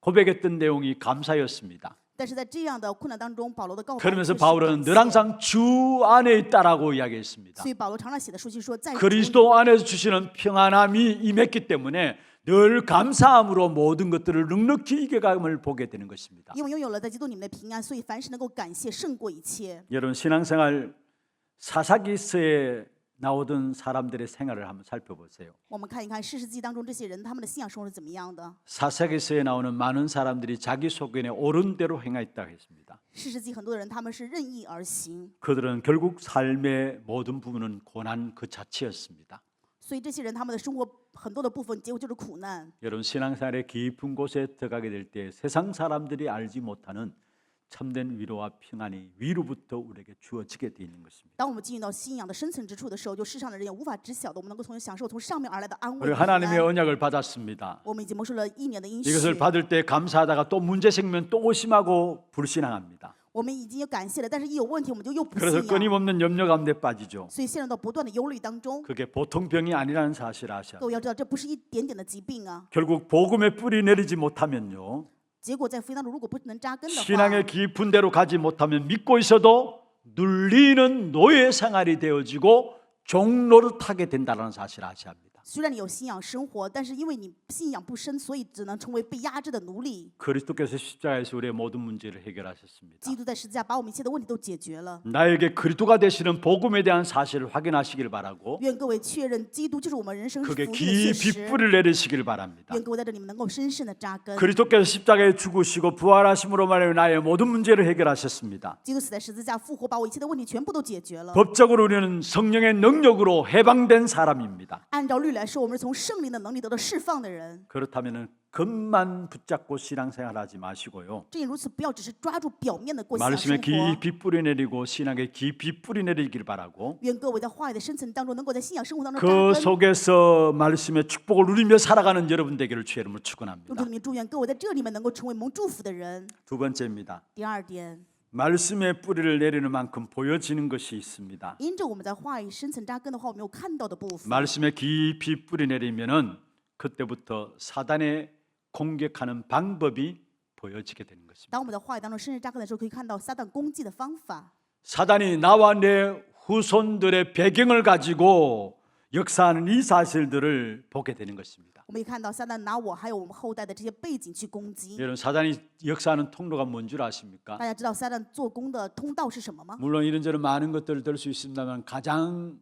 고백했던 내용이 감사였습니다.
但是在这样的困难当中，保罗的告白
그러면서
却是
바울은
感
늘
谢
항상 주 안에 있다라고 이야기했습니다.
所以保罗常常写的书信说，在主
그리스도 안에서 주시는 평안함이 임했기 때문에 늘 감사함으로 모든 것들을 넉넉히 이겨감을 보게 되는 것입니다.
因为拥有了在基督里面的平安，所以凡事能够感谢胜过一切。
여러분 신앙생활 사사기서에 나오던 사람들의 생활을 한번 살펴보세요.
我们看一看士师记当中这些人他们的信仰生活是怎么样的。
사사기서에 나오는 많은 사람들이 자기 소견에 옳은 대로 행했다고 했습니다.
士师记很多的人他们是任意而行，
그들은 결국 삶의 모든 부분은 고난 그 자체였습니다.
所以这些人他们的生活很多的部分结果就是苦难。
여러분 신앙생활의 깊은 곳에 들어가게 될 때 세상 사람들이 알지 못하는 참된 위로와 평안이 위로부터 우리에게 주어지게 되어 있는 것입니다.
当我们进入到信仰的深层之处的时候，就世上的人也无法知晓的，我们能够享受从上面而来的安慰
우리
与平
하나님의
安。
언약을 받았습니다.
我们已经蒙受了1年的应许，
이것을 받을 때 감사하다가 또 문제 생기면 또 의심하고 불신앙합니다.
我们已经有感谢了，但是一有问题我们就又不
그래서
信仰，
끊임없는 염려 가운데 빠지죠.
所以陷入到不断的忧虑当中。
그게 보통 병이 아니라는 사실을 아셔야
各
합니다.
位要知道，这不是一点点的疾病啊！
결국 복음의 뿌리 내리지 못하면요.
结果在福音当中，如果不能扎根的话，
신앙의 깊은 데로 가지 못하면 믿고 있어도 눌리는 노예 생활이 되어지고 종노릇하게 된다는 사실을 아셔야 합니다.
虽然你有信仰生活，但是因为你信仰不深，所以只能成为被压制的奴隶。
그리스도께서 십자가에서 우리의 모든 문제를 해결하셨습니다.
基督在十字架把我们一切的问题都解决了。
나에게 그리스도가 되시는 복음에 대한 사실을 확인하시길 바라고
愿各位确认，基督就是我们人生福
그게
音的确
깊이
实。
뿌리를 내리시길 바랍니다.
愿各位在这里面能够深深的扎根。
그리스도께서 십자가에 죽으시고 부활하심으로 말하여 나의 모든 문제를 해결하셨습니다.
基督死在十字架复活，把我一切的问题全部都解决了。
법적으로 우리는 성령의 능력으로 해방된 사람입니다.
按照律来来说，我们是从圣灵的能力得到释放的人。
그렇다면은 겉만 붙잡고 신앙생활하지 마시고요.
正因如此，不要只是抓住表面的过信仰
말씀에
生活。
깊이 뿌리 내리고 신앙에 깊이 뿌리 내리길 바라고
愿各位在话语的深层当中，能够在信仰生活当中扎
그
根。
속에서 말씀의 축복을 누리며 살아가는 여러분 되기를 주의 이름으로
用
축원합니다.
主的名祝愿各位在这里面能够成为蒙祝福的人。
두 번째입니다.
第二点，
말씀의 뿌리를 내리는 만큼 보여지는 것이 있습니다.
因着我们在话语深层扎根的话，我们有看到的部分。
말씀에 깊이 뿌리 내리면은 그때부터 사단의 공격하는 방법이 보여지게 되는 것입니다.
当我们的话语当中深深扎根的时候，可以看到撒旦攻击的方法。
사단이 나와 내 후손들의 배경을 가지고 역사하는 이 사실들을 보게 되는 것입니다.
我们可以看到撒旦拿我还有我们后代的这些背景去攻击。
여러분 사단이 역사하는 통로가 뭔 줄 아십니까?
大家知道撒旦做工的通道是什么吗？
물론 이런저런 많은 것들을 들 수 있습니다만 가장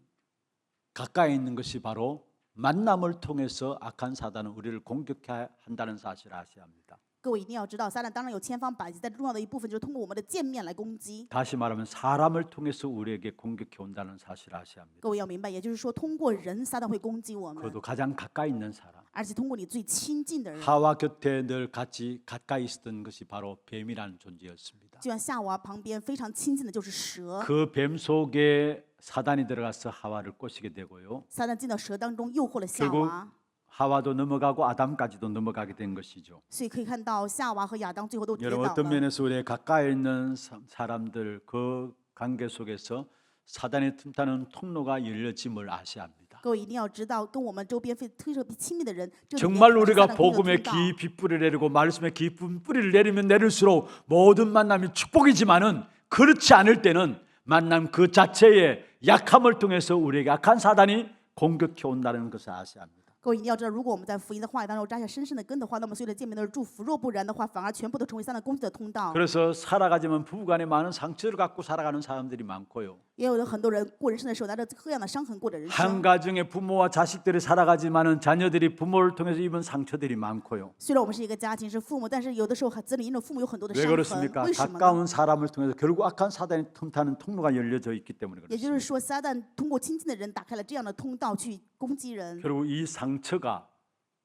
가까이 있는 것이 바로 만남을 통해서 악한 사단은 우리를 공격해야 한다는 사실을 아셔야 합니다.
各位一定要知道，撒旦当然有千方百计，但重要的一部分就是通过我们的见面来攻击。
다시 말하면 사람을 통해서 우리에게 공격해 온다는 사실을 아셔야 합니다.
各位要明白，也就是说，通过人，撒旦会攻击我们，
그것도 가장 가까이 있는 사람.
而且通过你最亲近的人。
하와 곁에 늘 같이 가까이 있었던 것이 바로 뱀이라는 존재였습니다.
就像夏娃旁边非常亲近的就是蛇，
그 뱀 속에 사단이 들어가서 하와를 꼬시게 되고요.
撒旦进到蛇当中，诱惑了夏
결국
娃，
하와도 넘어가고 아담까지도 넘어가게 된 것이죠.
所以可以看到夏娃和亚当最后都跌
여러분
倒
어떤
了。
면에서 우리 가까이 있는 사람들 그 관계 속에서 사단의 틈타는 통로가 열려짐을 아셔야 합니다.
各位一定要知道，跟我们周边特别亲密的人，这里面
정말
有
우리가
撒旦攻击的
복음에
通道。
깊이 뿌리를 내리고 말씀에 깊은 뿌리를 내리면 내릴수록 모든 만남이 축복이지만은 그렇지 않을 때는 만남 그 자체의 약함을 통해서 우리에게 악한 사단이 공격해 온다는 것을 아셔야 합니다.
各位一定要知道，如果我们在福音的话语当中扎下深深的根的话，那么所有的见面都是祝福；若不然的话，反而全部都成为撒旦攻击的通道。
그래서 살아가지만 부부간에 많은 상처를 갖고 살아가는 사람들이 많고요.
也有很多人过人生的时候，拿着各样的伤痕过着人
한
生。
가정의 부모와 자식들이 살아가지만은 자녀들이 부모를 통해서 입은 상처들이 많고요.
虽然我们是一个家庭是父母，但是有的时候子女因着父母有很多的
왜
伤痕。
그렇습니까?
为什么呢？
가까운 사람을 통해서 결국 악한 사단이 틈타는 통로가 열려져 있기 때문에
也就
그렇습니다.
是说，撒旦通过亲近的人打开了这样的通道去攻击人，
결국 이 상처가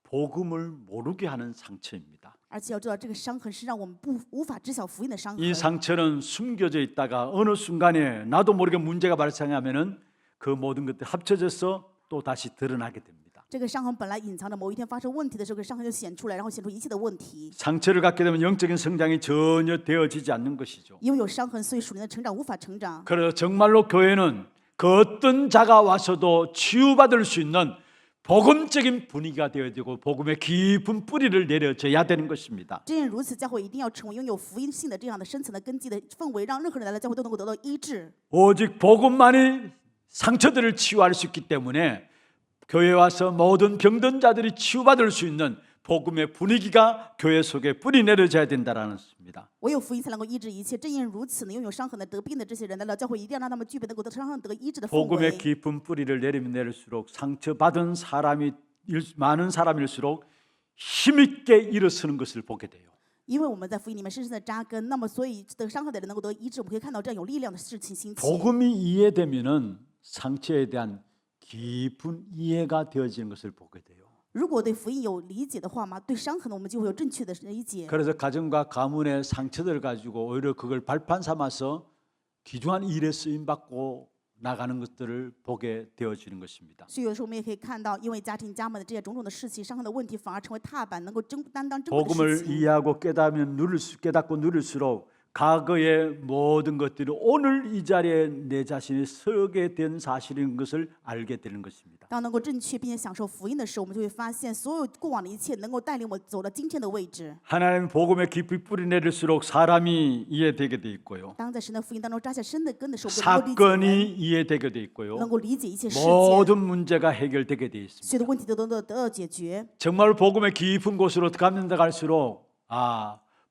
복음을 모르게 하는 상처입니다.
而且要知道，这个伤痕是让我们无法知晓福音的伤
이
痕。
상처는 숨겨져 있다가 어느 순간에 나도 모르게 문제가 발생하면은 그 모든 것들이 합쳐져서 또 다시 드러나게 됩니다.
这个伤痕本来隐藏着，某一天发生问题的时候，这个伤痕就显出来，然后显出一切的问题。
상처를 갖게 되면 영적인 성장이 전혀 되어지지 않는 것이죠.
因为有伤痕，所以属灵的成长无法成长。
그래서 정말로 교회는 그 어떤 자가 와서도 치유받을 수 있는 복음적인 분위기가 되어야 되고 복음의 깊은 뿌리를 내려져야 되는 것입니다.
正因如此，教会一定要成为拥有福音性的这样的深层的根基的氛围，让任何人来到教会都能够得到医治。
오직 복음만이 상처들을 치유할 수 있기 때문에 교회에 와서 모든 병든 자들이 치유받을 수 있는 복음의 분위기가 교회 속에 뿌리 내려져야 된다는 것입니다.
唯有福音才能够医治一切。正因如此呢，拥有伤痕的得病的这些人来到教会，一定要让他们具备能够得伤痕得医治的氛
복음의
围。
깊은 뿌리를 내리면 내릴수록 상처받은 사람이 많은 사람일수록 힘있게 일어서는 것을 보게 돼요.
因为我们在福音里面深深的扎根，那么所以得伤害的人能够得医治，我们可以看到这样有力量的事情兴起。
복음이 이해되면은 상처에 대한 깊은 이해가 되어지는 것을 보게 돼요.
如果对福音有理解的话嘛，对伤痕呢，我们就会有正确的理解。
그래서 가정과 가문의 상처들을 가지고 오히려 그걸 발판 삼아서 귀중한 일에 쓰임 받고 나가는 것들을 보게 되어지는 것입니다.
所以有的时候我们也可以看到，因为家庭家门的这些种种的事情、伤痕的问题，反而成为踏板，能够担当珍贵的
복음을
事情。
이해하고 깨닫고 누릴수록 과거의 모든 것들이 오늘 이 자리에 내 자신이 서게 된 사실인 것을 알게 되는 것입니다.
当能够正确并且享受福音的时候，我们就会发现，所有过往的一切能够带领我走到今天的位置。
하나님 복음에 깊이 뿌리 내릴수록 사람이 이해되게 돼 있고요.
当在神的福音当中扎下深的根的时候，我们就能够理解
사건이 이해되게 돼 있고요.
能够理解一切事件，
모든 문제가 해결되게 돼 있습니다.
所有的问题都得到解决。
정말 복음의 깊은 곳으로 가면 갈수록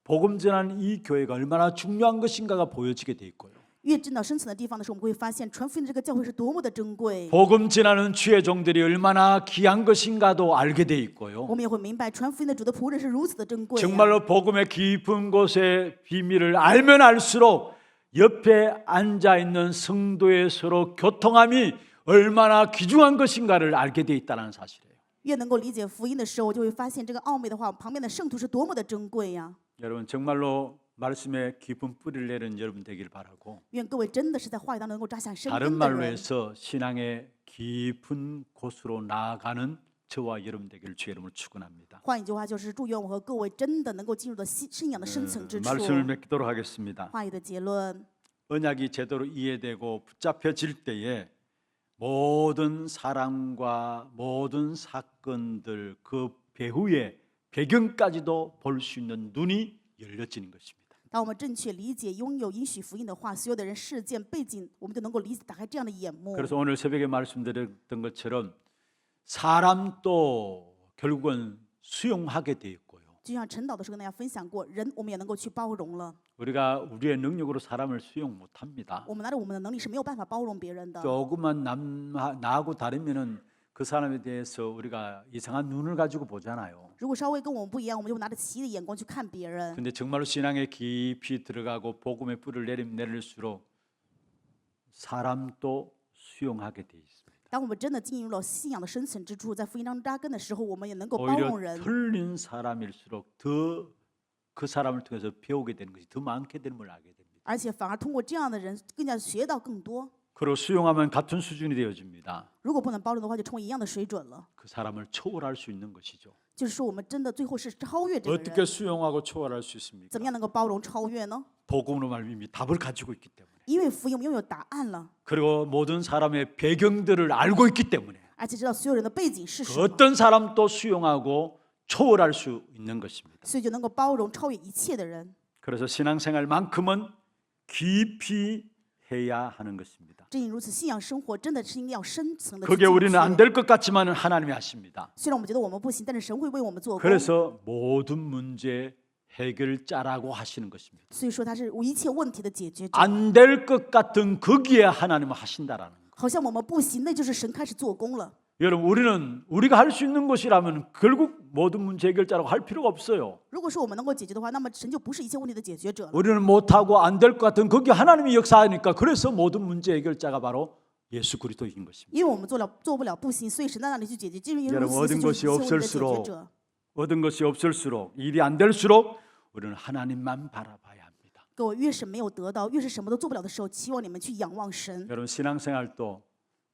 복음 전하는 이 교회가 얼마나 중요한 것인가가 보여지게 돼 있고요.
越进到深层的地方的时候，我们会发现传福音的这个教会是多么的珍贵。
복음 전하는 주의 종들이 얼마나 귀한 것인가도 알게 돼 있고요.
我们也会明白传福音的主的仆人是如此的珍贵、
정말로 복음의 깊은 곳의 비밀을 알면 알수록 옆에 앉아 있는 성도의 서로 교통함이 얼마나 귀중한 것인가를 알게 돼 있다는 사실이에요.
越能够理解福音的时候，就会发现这个奥秘的话，旁边的圣徒是多么的珍贵呀！
여러분 정말로 말씀에 깊은 뿌리를 내리는 여러분 되길 바라고
愿各位真的是在话语当中能够扎下深
다른
根的
말로
人。
해서 신앙의 깊은 곳으로 나아가는 저와 여러분 되기를 주의 이름으로 축원합니다.
换一句话就是祝愿我和各位真的能够进入到信仰的深层之处。
말씀을 맺도록 하겠습니다.
话语的结论，
언약이 제대로 이해되고 붙잡혀질 때에 모든 사람과 모든 사건들 그 배후의 배경까지도 볼 수 있는 눈이 열려지는 것입니다.
当我们正确理解、拥有应许福音的话，所有的人、事件、背景，我们就能够理解、打开这样的眼目。
그래서 오늘 새벽에 말씀드렸던 것처럼 사람도 결국은 수용하게 돼 있고요.
就像陈导的时候跟大家分享过，人我们也能够去包容了。
우리가 우리의 능력으로 사람을 수용 못합니다.
我们拿着我们的能力是没有办法包容别人的。
조금만 나하고 다르면은 그 사람에 대해서 우리가 이상한 눈을 가지고 보잖아요.
如果稍微跟我们不一样，我们就拿着奇异的眼光去看别人。
근데 정말로 신앙에 깊이 들어가고 복음의 뿌리를 내릴수록 사람도 수용하게 돼 있습니다.
当我们真的进入了信仰的深层之处，在福音当中扎根的时候，我们也能够包
오히려
容人，
틀린 사람일수록 더 그 사람을 통해서 배우게 되는 것이 더 많게 되는 걸 알게 됩니다.
而且反而通过这样的人，更加学到更多。
그리고 수용하면 같은 수준이 되어집니다.
如果不能包容的话，就成为一样的水准了。
그 사람을 초월할 수 있는 것이죠.
就是说，我们真的最后是超越这个
어떻게
人，
수용하고 초월할 수 있습니까?
怎么样能够包容超越呢？
복음으로 말미암아 이미 답을 가지고 있기 때문에.
因为福音我们拥有答案了，
그리고 모든 사람의 배경들을 알고 있기 때문에
而且知道所有人的背景是什
그
么，
어떤 사람도 수용하고 초월할 수 있는 것입니다.
所以就能够包容超越一切的人。
그래서 신앙생활만큼은 깊이 해야 하는 것입니다.
正因如此，信仰生活真的是应该要深层的去
그게
进
우리는 안
去。
될 것 같지만 하나님이 하십니다.
虽然我们觉得我们不行，但是神会为我们做工。
그래서 모든 문제 해결자라고 하시는 것입니다.
所以说他是一切问题的解决者。
안 될 것 같은 거기에 하나님은 하신다라는 거.
好像我们不行，那就是神开始做工了。
여러분 우리가 할 수 있는 것이라면 결국 모든 문제 해결자라고 할 필요가 없어요.
如果说我们能够解决的话，那么神就不是一切问题的解决者了。
우리는 못하고 안 될 것 같은 거기 하나님이 역사하니까 그래서 모든 문제 해결자가 바로 예수 그리스도인 것입니다.
因为我们做不了不行，所以神在那里去解决。正因如
여러분
此，
얻은
就是一
것이
切问题的解决
없을수록
者。
얻은 것이 없을수록 일이 안 될수록 우리는 하나님만 바라봐야 합니다.
各位，越是没有得到，越是什么都做不了的时候，期望你们去仰望神。
여러분 신앙생활도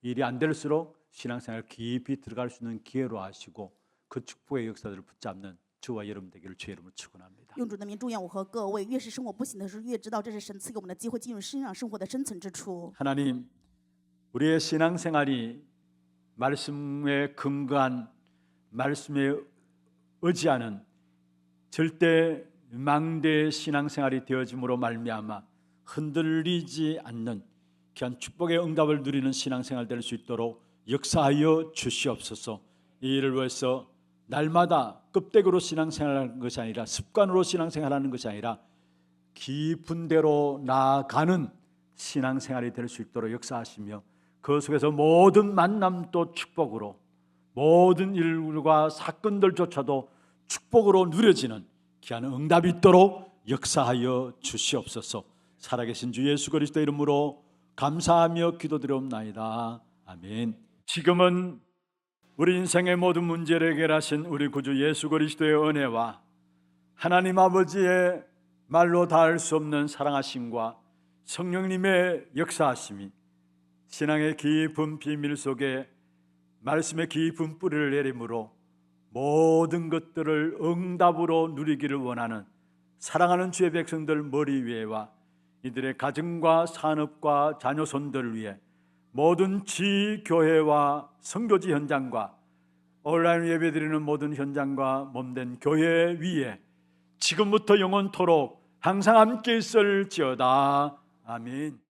일이 안 될수록 신앙생활 깊이 들어갈 수 있는 기회로 하시고 그 축복의 역사들을 붙잡는 저와 여러분 되기를 주의 이름으로 축원합니다.
用主的名祝愿我和各位，越是生活不行的时候，越知道这是神赐给我们的机会，进入信仰生活的深层之处。
하나님, 우리의 신앙생활이 말씀에 근거한 말씀에 의지하는 절대 망대의 신앙생활이 되어짐으로 말미암아 흔들리지 않는 귀한 축복의 응답을 누리는 신앙생활 될 수 있도록 역사하여 주시옵소서. 이 일을 위해서 날마다 껍데기로 신앙생활하는 것이 아니라 습관으로 신앙생활하는 것이 아니라 깊은 데로 나아가는 신앙생활이 될 수 있도록 역사하시며 그 속에서 모든 만남도 축복으로 모든 일과 사건들조차도 축복으로 누려지는 귀한 응답이 있도록 역사하여 주시옵소서. 살아계신 주 예수 그리스도 이름으로 감사하며 기도드리옵나이다. 아멘. 지금은 우리 인생의 모든 문제를 해결하신 우리 구주 예수 그리스도의 은혜와 하나님 아버지의 말로 닿을 수 없는 사랑하심과 성령님의 역사하심이 신앙의 깊은 비밀 속에 말씀의 깊은 뿌리를 내림으로 모든 것들을 응답으로 누리기를 원하는 사랑하는 주의 백성들 머리 위에와 이들의 가정과 산업과 자녀손들을 위해 모든 지교회와 선교지 현장과 온라인 예배드리는 모든 현장과 몸된 교회 위에 지금부터 영원토록 항상 함께 있을지어다. 아멘.